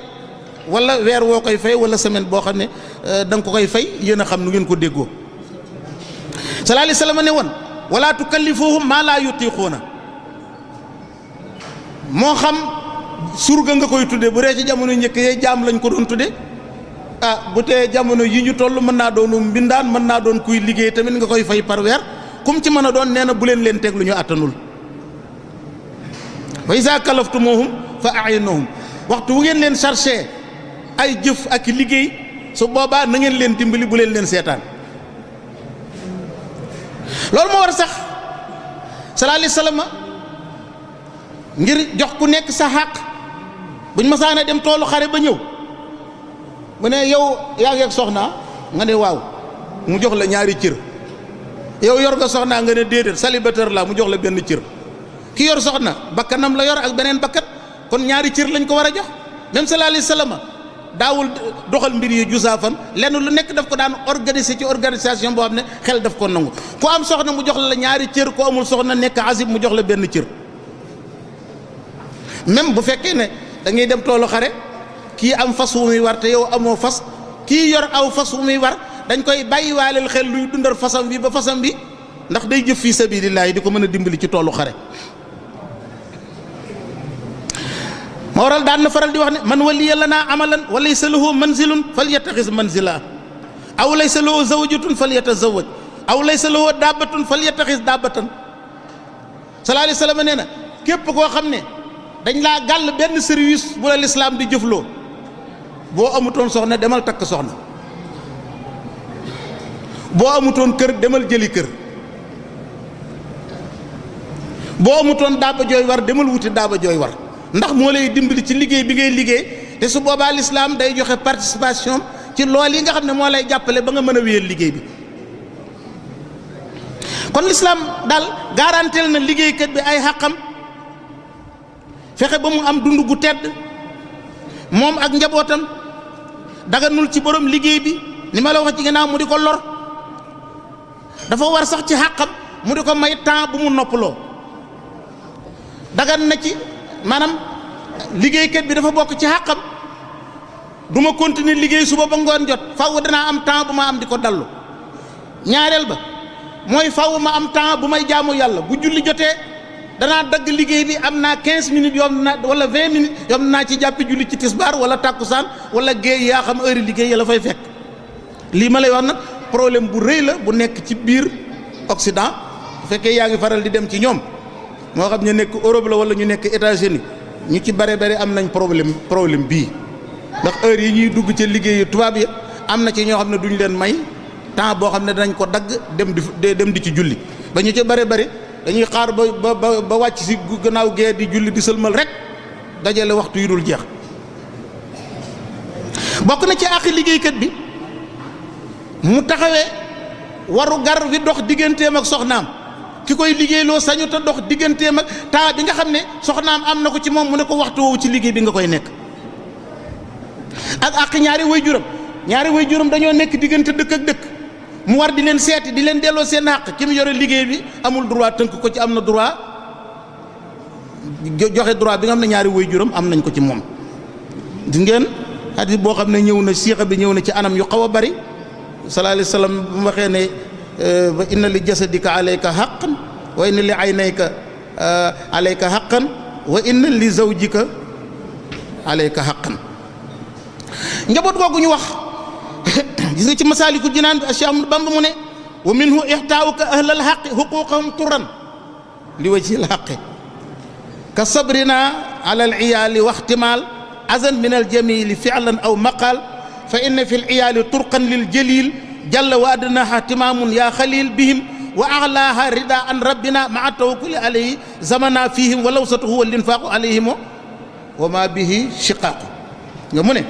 wala weer woo koy fay wala semaine boo xam ne da nga ko koy fay yéen a xam nu ngeen ko déggoo. sallallahu alayhi wa sallam ne woon wala tukallifuhum maa laa yutiquuna moo xam surga nga koy tudde bu dee ci jamono njëkk yee jaam lañ ko doon tudde bu tee jamono yi ñu toll mën naa doon mbindaan mën naa doon kuy liggéey tamit nga koy fay par weer kum ci mën a doon nee na bu leen teg lu ñu àttanul. wa iza kalaftumuhum fa a'inuhum waxtu wu ngeen leen chargé ay jëf ak liggéey su boobaa na ngeen leen dimbali bu leen seetaan. loolu moo war sax sallallahu alayhi wa sallam ngir jox ku nekk sa xàq buñ masaana dem toolu xare ba ñëw mu ne yow yaa ngi ak soxna nga ne waaw mu jox la ñaari cër. yow yor nga soxna nga ne déedéet célibataire la mu jox la benn cër. ki yor soxna bakkanam la yor ak beneen bakkat kon ñaari cër lañ ko war a jox. même sallallahu alayhi wa sallam daawul doxal mbir yi jusaafan lenn lu nekk daf ko daan organiser ci organisation boo xam ne xel daf ko nangu ku am soxna mu jox la ñaari cër ku amul soxna nekk asib mu jox la benn cër. même bu fekkee ne da ngay dem toolu xare kii am fas wu muy war te yow amoo fas kii yor aw fas wu muy war dañ koy bàyyiwaaleel xel luy dundal fasam bi ba fasam bi ndax day jëf fii sabilillahi di ko mën a dimbali ci toolu xare. moo waral daan na faral di wax ne man waliya lanaa amalan wa laysa lahu manzilun falyattaxis manzila aw laysa lahu zawjatun falyatazawaj aw laysa lahu daabatun falyattaxis daabatan. sallallahu alayhi wa sallam nee na képp koo xam ne dañ laa gàll benn service bu la lislaam di jëfloo boo amutoon soxna demal takk soxna boo amutoon kër demal jëli kër boo amutoon daaba jooy war demal wuti daaba jooy war ndax moo lay dimbali ci liggéey bi ngay liggéey te su boobaa lislaam day joxe participation ci lool yi nga xam ne moo lay jàppale ba nga mën a wéyal liggéey bi. kon lislaam daal garanteel na liggéeykat bi ay xàqam fexe ba mu am dund gu tedd moom ak njabootam daganul ci borom liggéey bi ni ma la wax ci ginnaaw mu di ko lor dafa war sax ci xàqam mu di ko may temps bu mu noppaloo dagan na ci maanaam liggéeykat bi dafa bokk ci xàqam du ma continuer liggéey suba ba ngoon jot faw danaa am temps bu ma am di ko dallu. ñaareel ba mooy faw ma am temps bu may jaamu yàlla bu julli jotee danaa dagg liggéey bi am naa 15 minutes yoom na wala 20 minutes yoom naa ci jàppi julli ci tisbaar wala tàkkusaan wala géey yaa xam heure liggéey ya la fay fekk. lii ma lay wax nag problème bu rëy la bu nekk ci biir Occident bu fekkee yaa ngi faral di dem ci ñoom moo xam ñu nekk Europe la wala ñu nekk États-Unis ñu ci bare am nañ problème bii ndax heure yi ñuy dugg ca liggéeyu tubaab yi am na ci ñoo xam ne duñ leen may temps boo xam ne danañ ko dagg dem di ci julli ba ñu ci bare dañuy xaar ba wàcc si gannaaw gee di julli di sëlmal rek dajale waxtu yu dul jeex. bokk na ci àqi liggéeykat bi mu taxawee waru gar wi dox digganteem ak soxnaam ki koy liggéeyloo sañu te dox digganteem ak temps bi nga xam ne soxnaam am na ko ci moom mu ne ko waxtu woowu ci liggéey bi nga koy nekk. ak àq ñaari waajuram dañoo nekk diggante dëkk ak dëkk mu war di leen seeti di leen delloo seen àq ki mu yore liggéey bi amul droit tënk ko ci am na droit joxe droit bi nga xam ne ñaari waajuram am nañ ko ci moom. di ngeen hadis boo xam ne ñëw na siixa bi ñëw na ci anam yu xaw a bari sallallahu alayhi wa sallam bu mu waxee ne wa inna li jasadika alayka haqqan wa inna li aynayka alayka haqqan wa inna li zawjika alayka haqqan. njaboot googu ñu wax gis nga ci Masaalikul Jinaan bi Cheikh Ahmadou Bamba mu ne wa minhu ihtaa'uka ahlal haqqi huquuqahum turan li wajhil haqqi ka sabrina ala al iyaali wa ihtimaal azan min al jamiili fi'lan aw maqaal fa inna fi al iyaali turqan lil jalil jalla wa adnaha timaamun yaa xalil bihim wa a'laaha ridaa an rabbina ma'a tawakkuli alayhi zamana fihim wa lawsatuhu wal infaaqu alayhim wa ma bihi shiqaaqu nga mu ne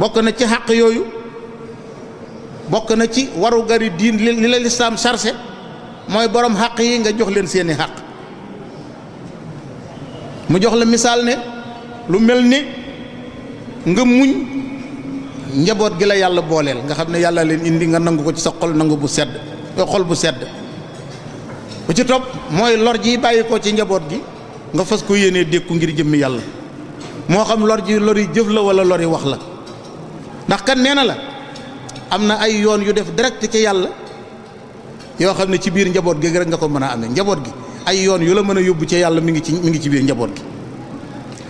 bokk na ci xàq yooyu bokk na ci waru gari diin li la lislaam chargé mooy borom xàq yi nga jox leen seeni xàq mu jox la misaal ne lu mel ni nga muñ njaboot gi la yàlla booleel nga xam ne yàlla leen indi nga nangu ko ci sa xol nangu bu sedd xol bu sedd bu ci topp mooy lor ji bàyyi ko ci njaboot gi nga fas ko yéenee dékku ngir jëmmi yàlla moo xam lor ji lor yi jëf la wala lor yi wax la ndax kan nee na la am na ay yoon yu def direct ci yàlla yoo xam ne ci biir njaboot gi rek nga ko mën a amee njaboot gi ay yoon yu la mën a yóbbu ci yàlla mi ngi ci biir njaboot gi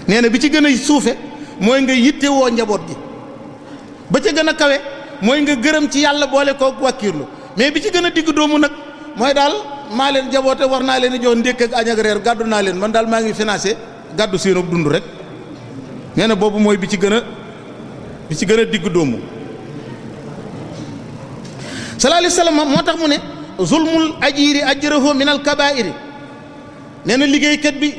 nee na bi ci gën a suufe mooy nga yittewoo njaboot gi ba ca gën a kawe mooy nga gërëm ci yàlla boole koo wàkkiirlu mais bi ci gën a digg doomu nag mooy daal maa leen jaboote war naa leen di jox ndékk ak añ ak reer gàddu naa leen man daal maa ngi financé gàddu seenu dund rek nee na boobu mooy bi ci gën a digg doomu sallallahu alayhi wa sallam moo tax mu ne zulmul ajiri ajrahu min al kabairi nee na liggéeykat bi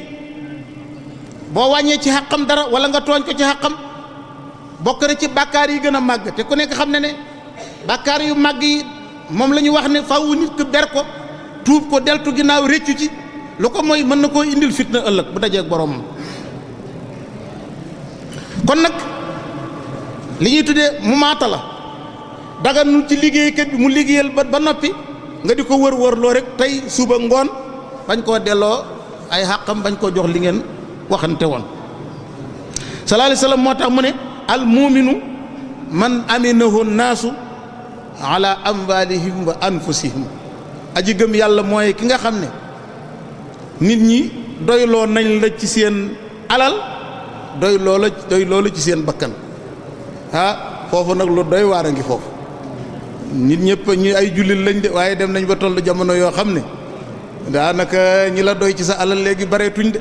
boo wàññee ci xàqam dara wala nga tooñ ko ci xàqam bokk na ci bàkkaar yi gën a màgg te ku nekk xam ne ne bàkkaar yu màgg yi moom la ñu wax ne faaw nit ku ber ko tuub ko deltu ginnaaw réccu ci lu ko mooy mën na koo indil fitna ëllëg bu dajee ak boromam kon nag li ñuy tuddee mu maata la daganul ci liggéeykat bi mu liggéeyal ba noppi nga di ko wër loo rek tey suba ngoon bañ koo delloo ay xàqam bañ koo jox li ngeen waxante woon sallallahu alayhi wa sallam moo tax mu ne al muuminu man aminahu naasu ala amwalihim wa anfusihim aji gëm yàlla mooy ki nga xam ne nit ñi doyloo nañ la ci seen alal doyloo la ci seen bakkan foofu nag lu doy waar a ngi foofu nit ñëpp ñu ay jullit lañ de waaye dem nañ ba toll jamono yoo xam ne daanaka ñi la doy ci sa alal léegi bareetuñ de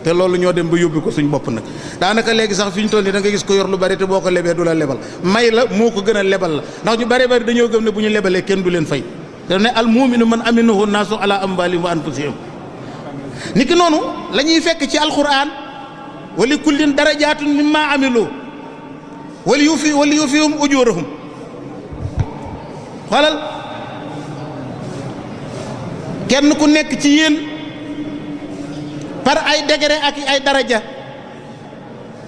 te loolu ñoo dem ba yóbbi ko suñ bopp nag daanaka léegi sax fi ñu toll nii da nga gis ko yor lu bari te boo ko lebee du la lebal may la moo ko gën a lebal la ndax ñu bari dañoo gëm ne bu ñu lebalee kenn du leen fay te ne al mu'minu man aminahu naasu ala amwalihim wa anfusihim niki noonu la ñuy fekk ci alquran wa li kullin darajaatun mimma amilu wali yufihum ujurahum xoolal kenn ku nekk ci yéen par ay degré ak ay daraja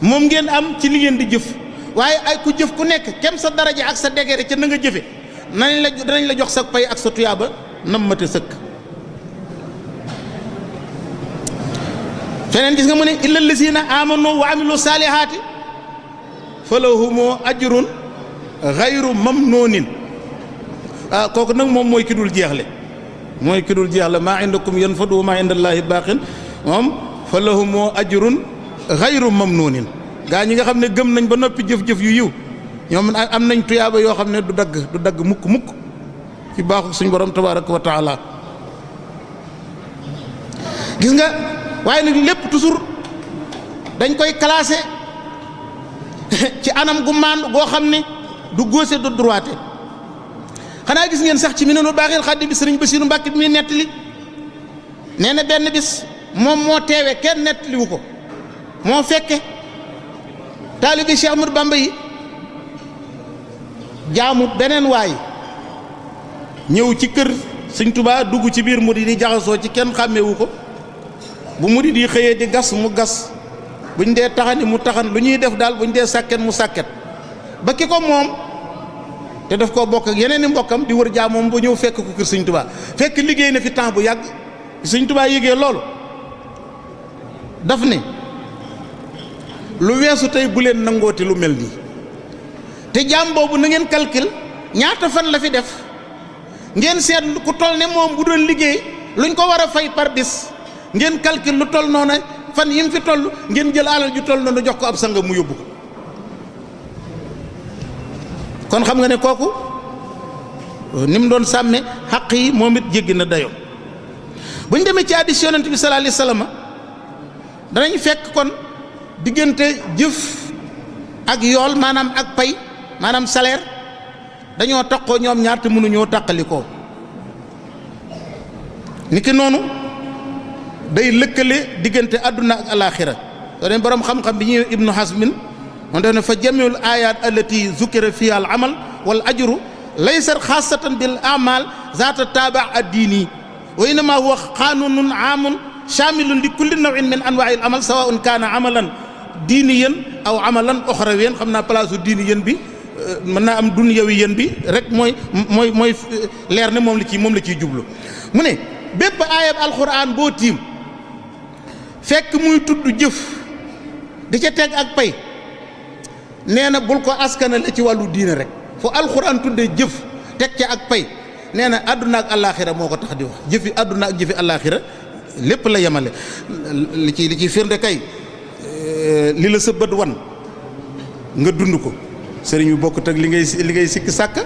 moom ngeen am ci li ngeen di jëf waaye ay ku jëf ku nekk kem sa daraja ak sa degré ca na nga jëfe danañ la jox sa pay ak sa tuyaaba nam mate sëkk feneen gis nga mu ne illa lazina amanu wa amilu salihaati falahumu ajrun ghayru mamnunin kooku nag moom mooy ki dul jeexle maa indakum yanfadu wa maa indallahi baaqin moom fa lahumu ajrun ghayru mamnunin gaa ñi nga xam ne gëm nañ ba noppi jëf-jëf yu yiw ñoom am nañ tuyaaba yoo xam ne du dagg mukk ci baaxu suñ borom tabaraka wa taala gis nga waaye nag lépp toujours dañ koy classé ci anam gu maan goo xam ne du gauche du droite xanaa gis ngeen sax ci Minanul Baaxil Xadiim bi sëriñ Basiiru Mbàkke bi muy nettali nee na benn bis moom moo teewe kenn nettaliwu ko moo fekke taalibi Cheikh Ahmadou Bamba yi jaamu beneen waay ñëw ci kër Sëñ Tuubaa dugg ci biir murid yi jaxasoo ci kenn xàmmewu ko bu murid yi xëyee di gas mu gas buñ dee taxani mu taxan lu ñuy def daal buñ dee sàkket mu sàkket ba ki ko moom te daf koo bokk ak yeneen i mbokkam di wër jaamoom ba ñëw fekk ko kër Sëñ Tuubaa fekk liggéey na fi temps bu yàgg Sëñ Tuubaa yëgee loolu daf ne lu weesu tey bu leen nangooti lu mel nii te jaam boobu na ngeen calcul ñaata fan la fi def ngeen seet ku toll ne moom bu doon liggéey luñ ko war a fay par bis ngeen calcul lu toll noonu fan yi mu fi toll ngeen jël alal ju toll noonu jox ko ab sanga mu yóbbu ko kon xam nga ne kooku ni mu doon sàmme xaq yi moom it jéggi na dayoo bu ñu demee ci hadiis Yonent bi sallallahu alayhi wa sallam danañ fekk kon diggante jëf ak yool maanaam ak pay maanaam salaire dañoo taqoo ñoom ñaar te mënuñoo taqalikoo niki noonu day lëkkale diggante àdduna ak alaaxira soo dem borom xam-xam bi ñuy Ibnu Hasmin moom def ne fa jamiul ayat allati zukira fiha al amal wal ajru laysat xaasatan bil amal zaata taaba addiini wa innama huwa qanunun aamun shamilun li kulli nawin min anwaai al amal sawaun kaana amalan diiniyan aw amalan oxrawiyan xam naa place u diiniyan bi mën naa am dunyawi yéen bi rek mooy leer ne moom la ciy jublu mu ne bépp aayab alxuraan boo tiim fekk muy tudd jëf di ca teg ak pay nee na bul ko askanale ci wàllu diine rek fu alxuraan tuddee jëf teg ca ak pay nee na àdduna ak àllaaxira moo ko tax di wax jëfi àdduna ak jëfi àllaaxira lépp la yemale li ci firnde kay li la sa bët wan nga dund ko sëriñ bi bokkut ak li ngay sikk sàkk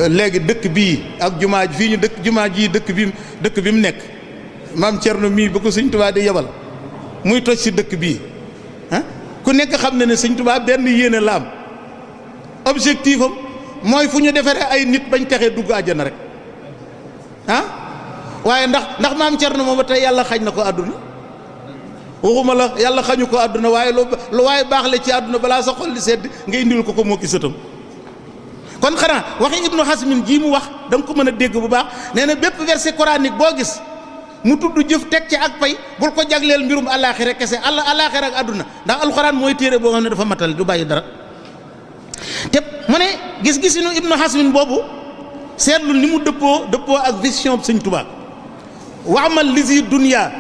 léegi dëkk bii ak jumaa ji fii ñu dëkk jumaa ji dëkk bi mu nekk maam Cerno mii ba ko sëñ Tuubaa di yebal muy toj si dëkk bii ku nekk xam na ne sëñ Tuubaa benn yéene la am objectif am mooy fu ñu defaree ay nit bañ texee dugg àjjana rek waaye ndax maam Cerno moom ba tey yàlla xañ na ko àdduna waxuma la yàlla xañu ko àdduna waaye lu waaye baax la ci àdduna balaa sa xol di sedd nga indil ko moo ki sëtam kon xanaa waxi Ibnu Hasmin jii mu wax da nga ko mën a dégg bu baax nee na bépp verset coranique boo gis mu tudd jëf teg ci ak pay bul ko jagleel mbirum àllaaxira kese àllaaxira ak àdduna ndax alxuraan mooy téere boo xam ne dafa matal du bàyyi dara te mu ne gis-gisinu Ibnu Hasmin boobu seetlu ni mu dëppoo ak vision Sëñ Tuubaa waamal lisi dunya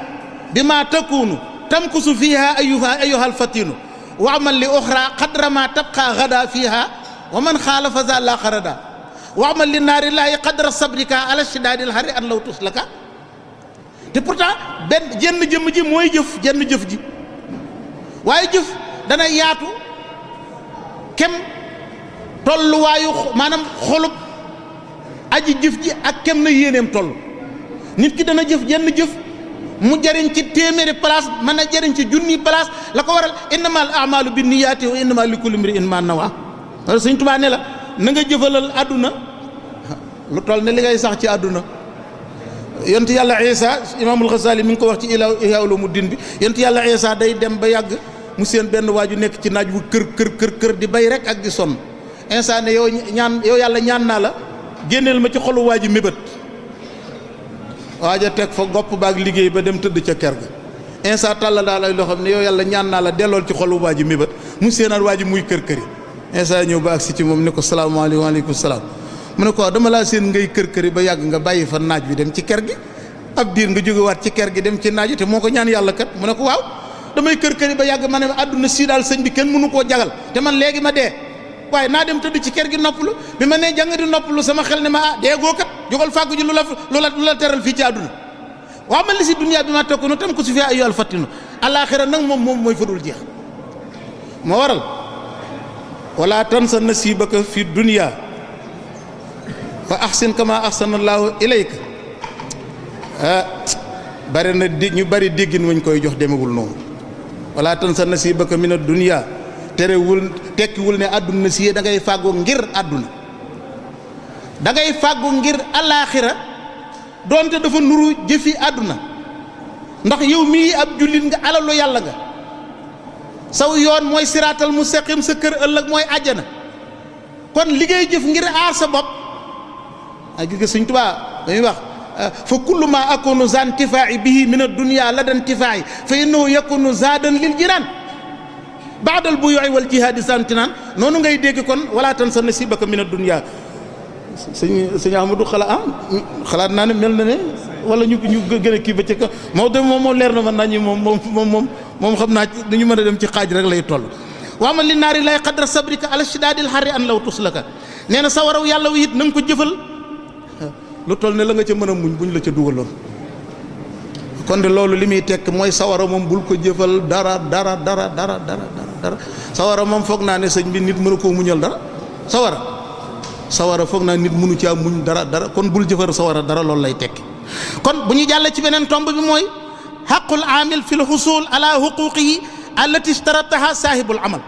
bi ma takunu tamkusu fiha ayyuha alfatinu waamal li oxra qadra ma tabqa gada fiha wa man xaalafa za la xarada waamal li naari laahi qadra sabrika ala shidaadil hari an law tuslaka te pourtant jenn jëmm ji mooy jenn jëf ji waaye jëf dana yaatu kem tolluwaayu maanaam xolub aji jëf ji ak kem na yéeneem toll nit ki dana jëf jenn jëf mu jariñ ci téeméeri place mën a jariñ ci junni place la ko waral innamal a'malu binniyaati wa innama likulli imri'in ma nawa wala Sëñ Tuubaa ne la na nga jëfalal àdduna lu toll ne li ngay sax ci àdduna yonent yàlla Isa imaamul Xasaali mi ngi ko wax ci Ihyaa Ulumuddin bi yonent yàlla Isa day dem ba yàgg mu seen benn waaju nekk ci naaj wu kër di bay rek ak di sonn Isa ne yow yàlla ñaan naa la génneel ma ci xolu waa ji mébét waaja teg fa gopp baag liggéey ba dem tëdd ca ker ga Isa tàlla daal ay loo xam ne yow yàlla ñaan naa la dellool ci xolu waa ji mébét mu seenaat waa ji muy kër Isa ñëw ba agsi ci moom ne ko salaamaaleykum waaleykum salaam mu ne ko dama laa seen ngay kër ba yàgg nga bàyyi fa naaj bi dem ci ker gi ab diir nga jógewaat ci ker gi dem ci naaj te moo ko ñaan yàlla kat mu ne ko waaw damay kër ba yàgg ma ne àdduna si daal sëñ bi kenn mënu koo jagal te man léegi ma dee waaye naa dem tëdd ci ker gi noppalu bi ma nee jàng di noppalu sama xel ne ma dee goo kat jógal fàggu ji lu la teral fii ci àdduna waaw man li si dunya bi ma tokk nu tam ko su fi ayyuhal fatinu alaaxira nag moom mooy fadul jeex moo waral wala tansa nasibaka fi dunya fa ahsin kama ahsanallahu ilayka bari na ñu bari déggin wañ koy jox demewul noonu wala tansa nasibaka min ad-dunya tekkiwul ne àdduna si da ngay fàggu ngir àdduna da ngay fàggu ngir alaaxira doonte dafa nuru jëfi àdduna ndax yow mii ab jullit nga alalu yàlla nga saw yoon mooy siraatal mustaqim sa kër ëllëg mooy àjjana kon liggéey jëf ngir aar sa bopp ay gis nga Sëñ Tuubaa dañuy wax fa kullu ma akunu zan tifaa'i bihi min ad-dunya ladan tifaa'i fa innahu yakunu zaadan lil jinaan baadal buyu'i wal jihaadi santinaan noonu ngay dégg kon wala tansa nasibaka min ad-dunya sëñ Amadou xalaat naa ne mel na ne wala ñu gën a kii ba ci ka moom leer na man naa ñi moom xam naa dañu mën a dem ci xaaj rek lay toll waama li naari lay qadra sabrika ala shidaadil harri an law tuslaka nee na sa waraw yàlla wi it na nga ko jëfal lu toll ne la nga ca mën a muñ buñ la ca dugaloon kon de loolu li muy tekk mooy sawara moom bul ko jëfal dara sawara moom foog naa ne sëñ bi nit mënu koo muñal dara sawara foog naa nit mënu caa muñ dara kon bul jëfal sawara dara loolu lay tekki kon bu ñu jàll ci beneen tomb bi mooy xaqul aamil fi l xusul ala xuquqihi allati ishtarataha saahibul amal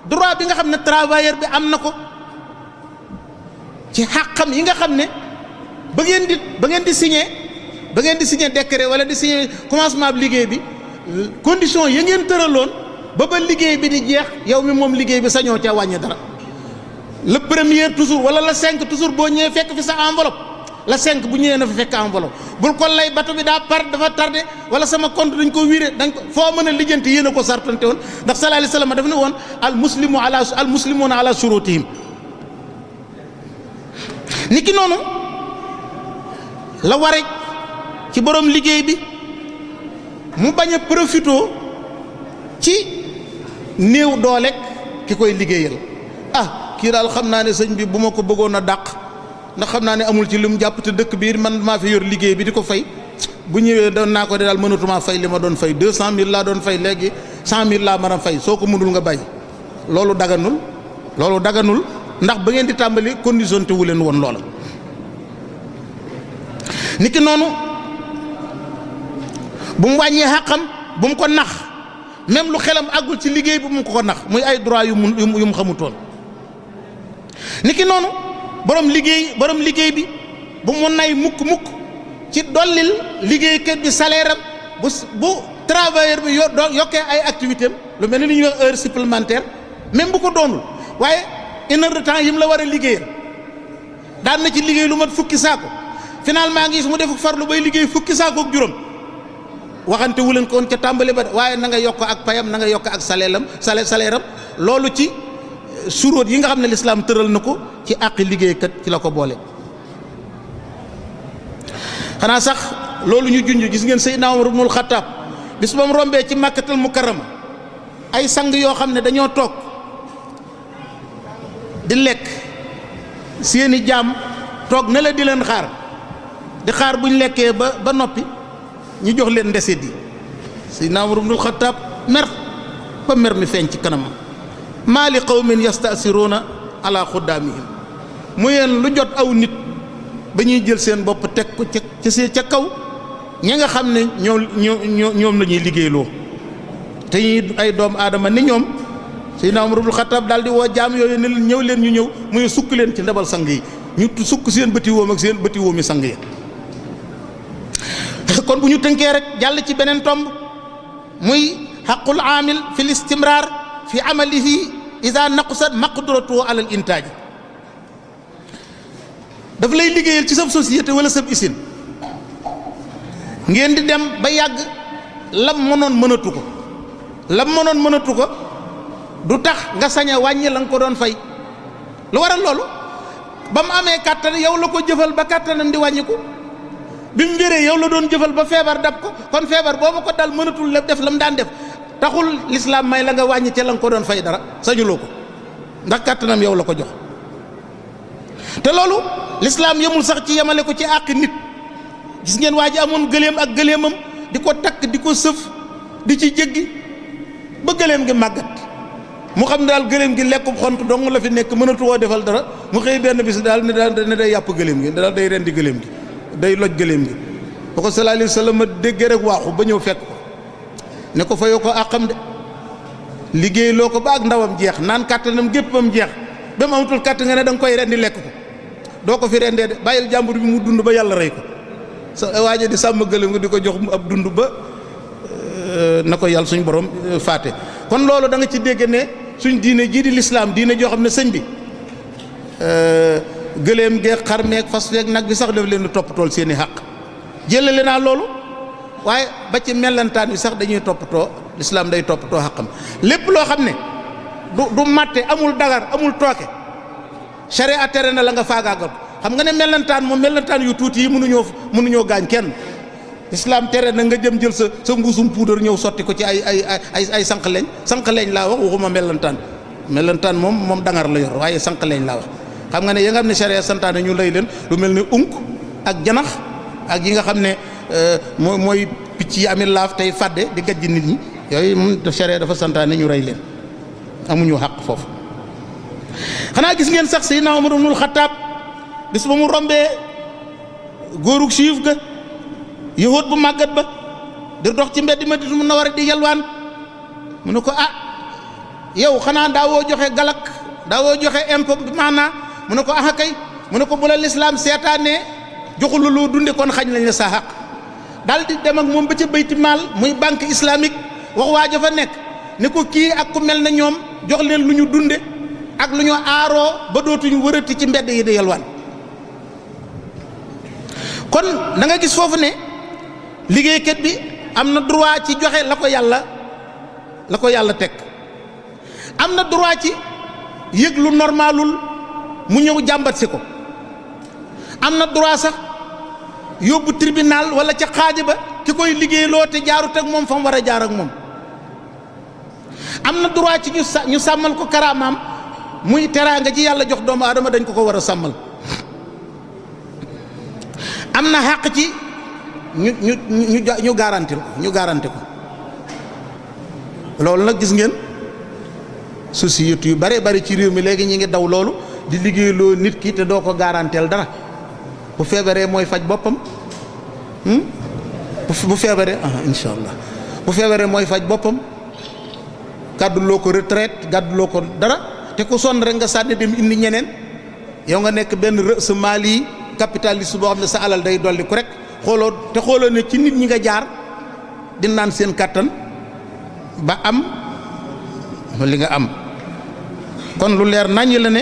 droit bi nga xam ne travailleur bi am na ko ci xaqam yi nga xam ne ba ngeen di signé décret wala di signé commencement bi liggéey bi condition ya ngeen tëraloon ba liggéey bi di jeex yow mi moom liggéey bi sañoo ca wàññi dara le premier toujours wala le 5 toujours boo ñëwee fekk fi sa enveloppe la 5 bu ñëwee na fa fekk enveloppe bul ko lay bato bi daa dafa tardé wala sama compte dañ ko viré dañ ko foo mën a lijjanti yéen a ko sartante woon ndax sallallahu alayhi wasallam daf ne woon al muslimuna ala shurutihim ni ki noonu la ware ci borom liggéey bi mu bañ a profitoo ci néew doole ki koy liggéeyal kii daal xam naa ne sëñ bi bu ma ko bëggoon a dàq ndax xam naa ne amul ci lu mu jàpp te dëkk biir man maa fi yor liggéey bi di ko fay bu ñëwee doon naa ko de daal mënatumaa fay li ma doon fay 200.000 laa doon fay léegi 100.000 laa mën a fay soo ko mënul nga bàyyi loolu daganul ndax ba ngeen di tàmbali condition te wu leen woon loola. niki noonu bu mu wàññee xàqam bu mu ko nax même lu xelam àggul ci liggéey bu mu ko nax muy ay droit yu mu xamutoon. niki noonu borom liggéey bi bu mu nay mukk ci dollil liggéeykat bi salaire am bu travailleur bi yokkee ay activité am lu mel ni li ñuy wax heure supplémentaire même bu ko doonul waaye une heure de temps yi mu la war a liggéeyal daan na ci liggéey lu mat fukki saako finalement ngi mu def farlu bay liggéey fukki saako ak juróom waxante wu leen ko woon ca tàmbali ba waaye na nga yokk ak payam na nga yokk ak salaire am loolu ci suróot yi nga xam ne lislaam tëral na ko ci àqi liggéeykat ci la ko boole. xanaa sax loolu ñu junj gis ngeen Seydina Umar ibnul Xattaab bis ba mu rombee ci Makkatal Mukarrama ay sang yoo xam ne dañoo toog di lekk seeni jaam toog na la di leen xaar bu ñu lekkee ba noppi ñu jox leen ndeset yi Seydina Umar ibnul Xattaab mer mi feeñ ci kanamam. maa li qawmin yastasiruuna ala xuddaamihim mu yéen lu jot aw nit ba ñuy jël seen bopp teg ko ca kaw ñi nga xam ne ñoom la ñuy liggéeyloo te ñuy ay doomu aadama ni ñoom Seydina Umar ibnul Xattaab daal di woo jaam yooyu ne leen ñëw leen ñu ñëw muy sukk leen ci ndabal sang yi ñu sukk seen bëti woom ak seen bëti woomi sang yi. kon bu ñu tënkee rek jàll ci beneen tomb muy xaqul aamil fil istimraar fi amalihi ida naqusat maqduratuhu ala al intaaj daf lay liggéeyal ci sab société wala sab usine ngeen di dem ba yàgg lam mënoon mënatu ko du tax nga sañ a wàññi la nga ko doon fay lu waral loolu ba mu amee kàttan yow la ko jëfal ba kàttanam di wàññiku bi mu wéree yow la doon jëfal ba feebar dab ko kon feebar boobu ko dal mënatul lépp def la mu daan def taxul lislaam may la nga wàññi ca la nga ko doon fay dara sañuloo ko ndax kàttanam yow la ko jox te loolu lislaam yemul sax ci yemale ko ci àq nit gis ngeen waa ji amoon gëléem ak gëléemam di ko takk di ko sëf di ci jéggi ba gëléem gi màggat mu xam ne daal gëléem gi lekkub xont dong la fi nekk mënatu woo defal dara mu xëy benn bis daal ne day yàpp gëléem gi daal day rendi gëléem gi day loj gëléem gi ba ko sallallahu alayhi wa sallam déggee rek waaxu ba ñëw fekk ko ne ko fayoo ko àqam de liggéey loo ko ba ak ndawam jeex naan kàttanam géppam jeex ba mu amatul kàttan nga ne da nga koy rendi lekk ko doo ko fi rendee de bàyyil jàmbur bi mu dund ba yàlla rey ko sa waaje di sàmm gëléem nga di ko jox ab dund ba na ko yàlla suñ borom faate kon loolu da nga ci dégg ne suñ diine jii di lislaam diine joo xam ne sëñ bi gëléem geeg xar meeg fas feeg nag bi sax daf leen di toppatool seen i xàq jëlale naa loolu waaye ba ci mellantaan bi sax dañuy toppatoo lislaam day toppatoo xàqam lépp loo xam ne du màtte amul dagar amul tooke sharia tere na la nga faagaagal xam nga ne mellantaan moom mellantaan yu tuuti yi mënuñoo gaañ kenn lislaam tere na nga jëm jël sa mbuusum puudar ñëw sotti ko ci ay sànq-leñ laa wax waxuma mellantaan moom dangar la yor waaye sànq-leñ laa wax xam nga ne ya nga xam ne sharia santaane ñu lay leen lu mel ne unk ak janax ak yi nga xam ne mooy picc yi ami laaf tey fàdde di gajj nit ñi yooyu moom sharia dafa santaane ñu rey leen amuñu xàq foofu. xanaa gis ngeen sax Seydina Umar ibnul Xattaab bis ba mu rombee góorug siif ga yahud bu màggat ba di dox ci mbedd Madina Munawwara di yalwaan mu ne ko yow xanaa daawoo joxe galak daawoo joxe impôt maanaa mu ne ko kay mu ne ko bu la lislaam seetaanee joxul loo dunde kon xañ lañ la sa xaq daal di dem ak moom ba ca bayti maal muy banque islamique wax waa ja fa nekk ne ko kii ak ku mel na ñoom jox leen lu ñu dunde ak lu ñu aaroo ba dootuñu wërati ci mbedd yi di yalwaan kon da nga gis foofu ne liggéeykat bi am na droit ci joxe la ko yàlla teg, am na droit ci yëg lu normalul mu ñëw jàmbat si ko, am na droit sax yóbbu tribunal wala ca xaaja ba ki koy liggéeyloo te jaarut ak moom fa mu war a jaar ak moom, am na droit ci ñu sàmmal ko karaamaam muy teraanga ji yàlla jox doomu aadama dañ ko war a sàmmal, am na xàq ci ñu garanti ko loolu nag gis ngeen société yu bare bari ci réew mi léegi ñi ngi daw loolu di liggéeyloo nit ki te doo ko garanteel dara. bu feebaree mooy faj boppam bu feebaree incha allah bu feebaree mooy faj boppam gàdduloo ko retraite gàdduloo ko dara te ku sonn rek nga sànni dem indi ñeneen yow nga nekk benn rës maali capitaliste boo xam ne sa alal day dolli ko rek xooloo ne ci nit ñi nga jaar di naan seen kàttan ba am li nga am. kon lu leer naññ la ne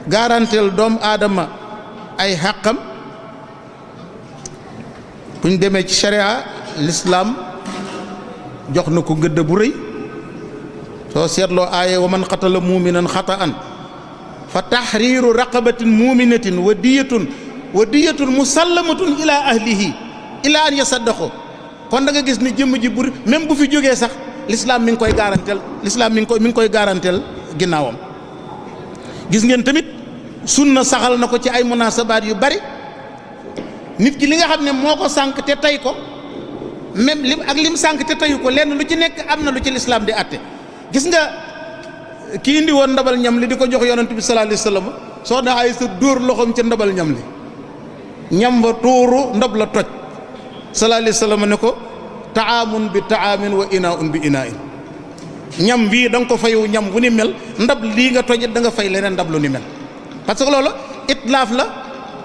garanteel doomu aadama ay xàqam buñ demee ci sharia l'islam jox na ko gëdd bu rëy soo seetloo aaye wa man qatala muminan xataan fa tahriiru raqabatin muminatin wa diyatun musallamatun ila ahlihi ila an yasaddaqo kon da nga gis ni jëmm ji buri même bu fi jógee sax l'islam mi ngi koy garanteel l'islam mi ngi koy garanteel ginnaawam. gis ngeen tamit sunna saxal na ko ci ay munasabaat yu bari nit ki li nga xam ne moo ko sànq te tey ko même lim sànq te teyu ko lenn lu ci nekk am na lu ci l'islam di atte. gis nga ki indi woon ndabal ñam li di ko jox yonent bi sallallahu alayhi wasallam soxna Aysa dóor loxoom ca ndabal ñam li ñam ba tuuru ndab la toj sallallahu alayhi wasallam ne ko taamun bi taamin wa inaun bi inain ñam bii da nga ko fayu ñam bu ni mel ndab lii nga tojit da nga fay leneen ndab lu ni mel parce que loolu itlaaf la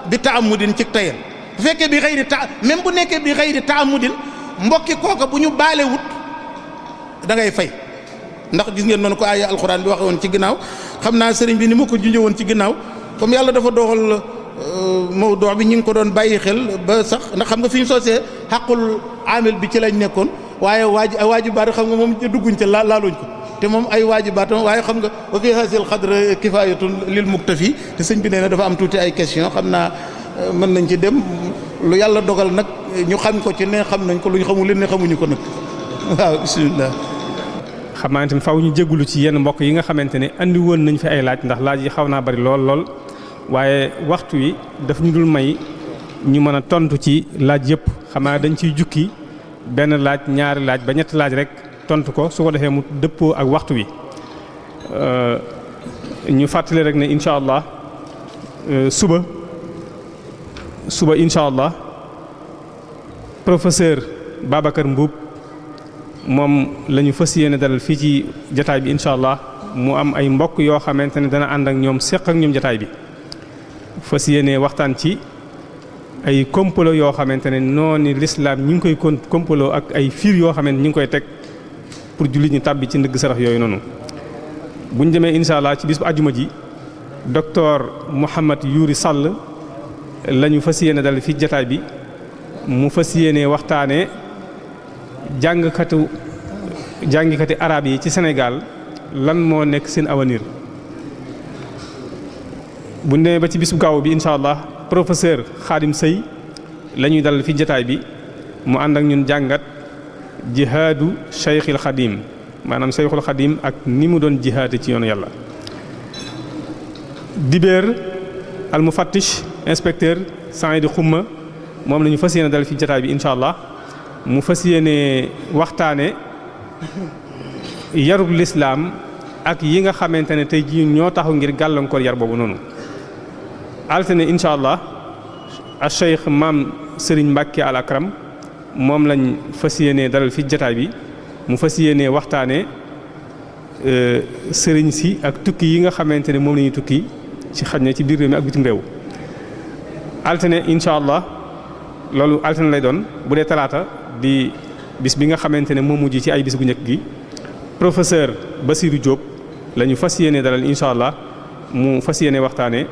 bi taamudin ci tayal bu fekkee bi xëyri même bu nekkee bi xëyri taamudin mbokki kooka bu ñu baale wut da ngay fay ndax gis ngeen noonu ko aaya alxuraan bi waxe woon ci ginnaaw xam naa sëriñ bi ni ma ko junjee woon ci ginnaaw comme yàlla dafa doxal mawduu bi ñu ngi ko doon bàyyi xel ba sax ndax xam nga fi ñu soosee xaqul amil bi ci lañ nekkoon waaye waajibaat xam nga moom dugguñ ca laaluñ ko te moom ay waajibaatam waaye xam nga wa fi hasil xadre kifayatun lil muktafi te sëñ bi nee na dafa am tuuti ay question xam naa mën nañ ci dem lu yàlla dogal nag ñu xam ko ci ne xam nañ ko lu ñu xamul leen ne xamuñu ko nag waaw bismillah. xam naa tamit faaw ñu jégalu ci yenn mbokk yi nga xamante ne andi woon nañ fi ay laaj ndax laaj yi xaw naa bari lool waaye waxtu wi daf ñu dul may ñu mën a tontu ci laaj yëpp xam naa dañ ciy jukki benn laaj ñaari laaj ba ñetti laaj rek tontu ko su ko defee mu dëppoo ak waxtu wi ñu fàttali rek ne incha allah suba incha allah professeur Babacar Mbuub moom la ñu fas yéene dalal fii ci jataay bi incha allah mu am ay mbokk yoo xamante ne dana ànd ak ñoom seq ak ñoom jataay bi fas yéene waxtaan ci ay complot yoo xamante ne noonu l'islam ñu ngi koy complot ak ay fiir yoo xamante ñu ngi koy teg pour jullit ñu tàbbi ci ndëgg sarax yooyu noonu. buñ demee incha allah ci bis bu àjjuma ji docteur Mouhamed Youri Sall la ñu fas yéene dalal fii jataay bi mu fas yéene waxtaanee. jàngikati arab yi ci Sénégal lan moo nekk seen avenir bu demee ba ci bisu gaaw bi incha allah professeur Khadim Sey la ñuy dalal fi jataay bi mu ànd ak ñun jàngat jihaadu Cheikhul Khadim maanaam Cheikhul Khadim ak ni mu doon jihaate ci yoonu yàlla. Dibéer al mufattish inspecteur Saïd Xumma moom la ñu fas yéene dalal fi jataay bi incha allah. mu fas yéene waxtaane yarub lislaam ak yi nga xamante ne tey jii ñoo taxaw ngir gàllankoor yar boobu noonu. altine incha allah a cheikh maam Serigne Mbacke al Akram moom lañ fas yéene dalal fi jataay bi mu fas yéene waxtaane sëriñ si ak tukki yi nga xamante ne moom la ñuy tukki ci xaj na ci biir réew mi ak bitim réew. altine incha allah loolu altine lay doon bu dee talaata. di bis bi nga xamante ne moo mujj ci ay bis gu njëkk gi professeur Bassirou Diop la ñu fas yéene dalal incha allah mu fas yéene waxtaane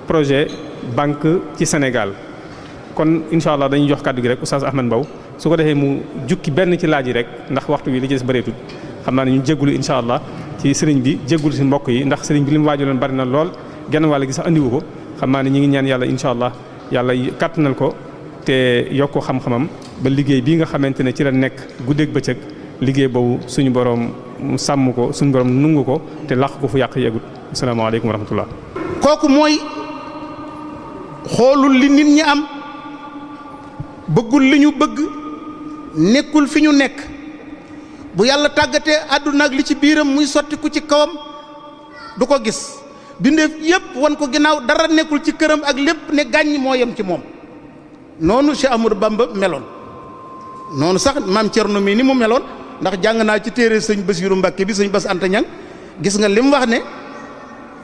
projet banque ci Sénégal kon incha allah dañuy jox kàddu gi rek Oustaz Ahmad Mbow su ko defee mu jukki benn ci laaj yi rek ndax waxtu wi li ci des bëreetul xam naa ne ñu jéggulu incha allah ci sëriñ bi jéggulu si mbokk yi ndax sëriñ bi li mu waajaloon bari na lool genn wàll gi sax andiwu ko xam naa ne ñu ngi ñaan yàlla incha allah yàlla kàttanal ko te yokk ko xam-xamam ba liggéey bii nga xamante ne ci la nekk guddeeg bëccëg liggéey boobu suñu borom sàmm ko suñu borom nungu ko te làq ko fu yàq yegut asalaamaaleykum wa rahmatullah. kooku mooy xoolul li nit ñi am bëggul li ñu bëgg nekkul fi ñu nekk bu yàlla tàggatee àdduna ak li ci biiram muy sottiku ci kawam du ko gis bindeef yépp wan ko ginnaaw dara nekkul ci këram ak lépp ne gàññ moo yem ci moom noonu Cheikh Amadou Bamba meloon noonu sax maam Cerno mi ni mu meloon ndax jàng naa ci téere sëñ Basiiru Mbàkke bi sëñ Bass Anta Ñang gis nga li mu wax ne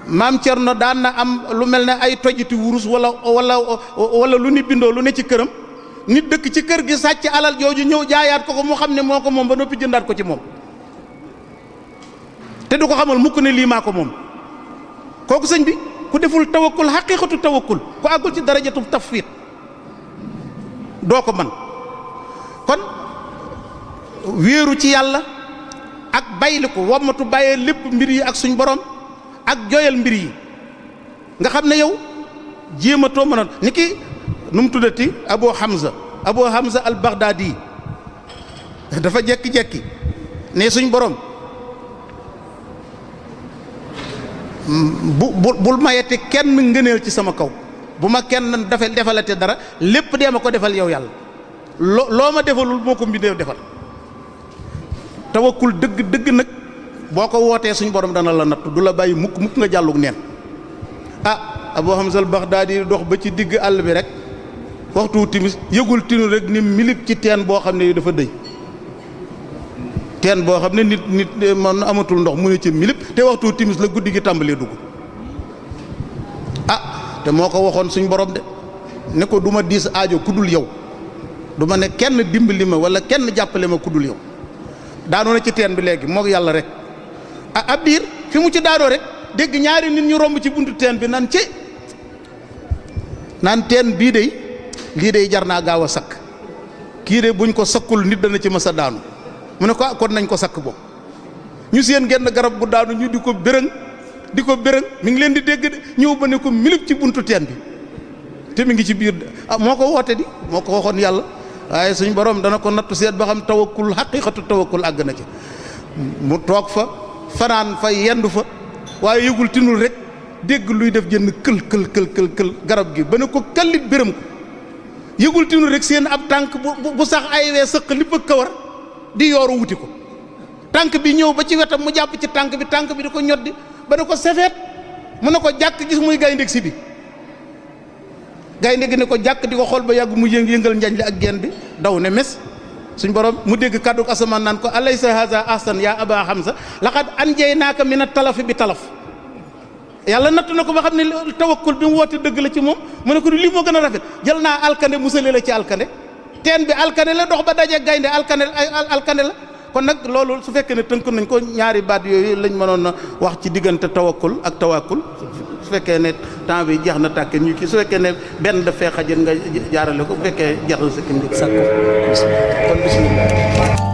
maam Cerno daan na am lu mel ne ay tojiti wurus wala lu ni bindoo lu ne ci këram nit dëkk ci kër gi sàcc alal jooju ñëw jaayaat ko mu xam ne moo ko moom ba noppi jëndaat ko ci moom te du ko xamal mukk ne lii maa ko moom kooku sëñ bi ku deful tawakkul xaqiiqatu tawakkul ku àggul ci darajatu tafwiid doo ko man kon wéeru ci yàlla ak bayli ko wammatu bàyyee lépp mbir yi ak suñ borom ak joyal mbir yi nga xam ne yow jéematoo mënoon ni ki nu mu tuddati Abu Hamza al Baghdadi dafa jekki-jekki ne suñ borom bul mayete kenn ngëneel ci sama kaw bu ma kenn defalate dara lépp dee ma ko defal yow yàlla loo ma defalul moo ko mbindeef defal tawakkul dëgg nag boo ko wootee suñ borom dana la nattu du la bàyyi mukk nga jàllug neen Abu Hamza al Baghdadi dox ba ci digg àll bi rek waxtu timis yëgul tinu rek ni milip ci teen boo xam ne dafa dëy teen boo xam ne nit man amatul ndox mu ne ci milip te waxtu timis la guddi gi tàmbalee dugg te moo ko waxoon suñ borom de ne ko du ma diis aajo kudul yow du ma ne kenn dimbali ma wala kenn jàppale ma kudul yow daanoo na ci teen bi léegi moog yàlla rek ab diir fi mu ci daanoo rek dégg ñaari nit ñu romb ci buntu teen bi naan teen bii de lii de jar naa gaaw a sakk kii de buñ ko sakkul nit dana ci mës a daanu mu ne ko kon nañ ko sakk boobu ñu seen genn garab gu daanu ñu di ko bërëng mi ngi leen di dégg de ñëw ba ne ko milip ci buntu teen bi te mi ngi ci biir moo ko woote di moo ko waxoon yàlla waaye suñ borom dana ko nattu seet ba xam tawakkul xaqiiqatu tawakkul àgg na ci mu toog fa fanaan fa yendu fa waaye yëgul tinul rek dégg luy def jënn kël garab gi ba ne ko kallit bërëm ko yëgul tinul rek seen ab tànk bu sax ay wee sëq li bëgg kawar di yooru wuti ko tànk bi ñëw ba ci wetam mu jàpp ci tànk bi di ko ñoddi ba ne ko sefeet mu ne ko jàkk gis muy gaynde si bi gaynde gi ne ko jàkk di ko xool ba yàgg mu yëngal njañ li ak genn bi daw ne mes suñ borom mu dégg kàddu asamaan naan ko alaysa haza ahsan ya Aba Hamza laqad anjaynaaka min at-talafi bi talaf yàlla nattu na ko ba xam ne tawakkul bi mu woote dëgg la ci moom mu ne ko lii moo gën a rafet jël naa alkande musale la ci alkande teen bi alkande la dox ba daje gaynde alkande la kon nag loolu su fekkee ne tënk nañ ko ñaari baat yooyu lañ mënoon a wax ci diggante tawakkul ak tawakkul su fekkee ne temps bi jeex na tàkke ñu kii su fekkee ne benn daf fee xajin nga jaarale ko bu fekkee jeex na sa kii sàkk kon bismillah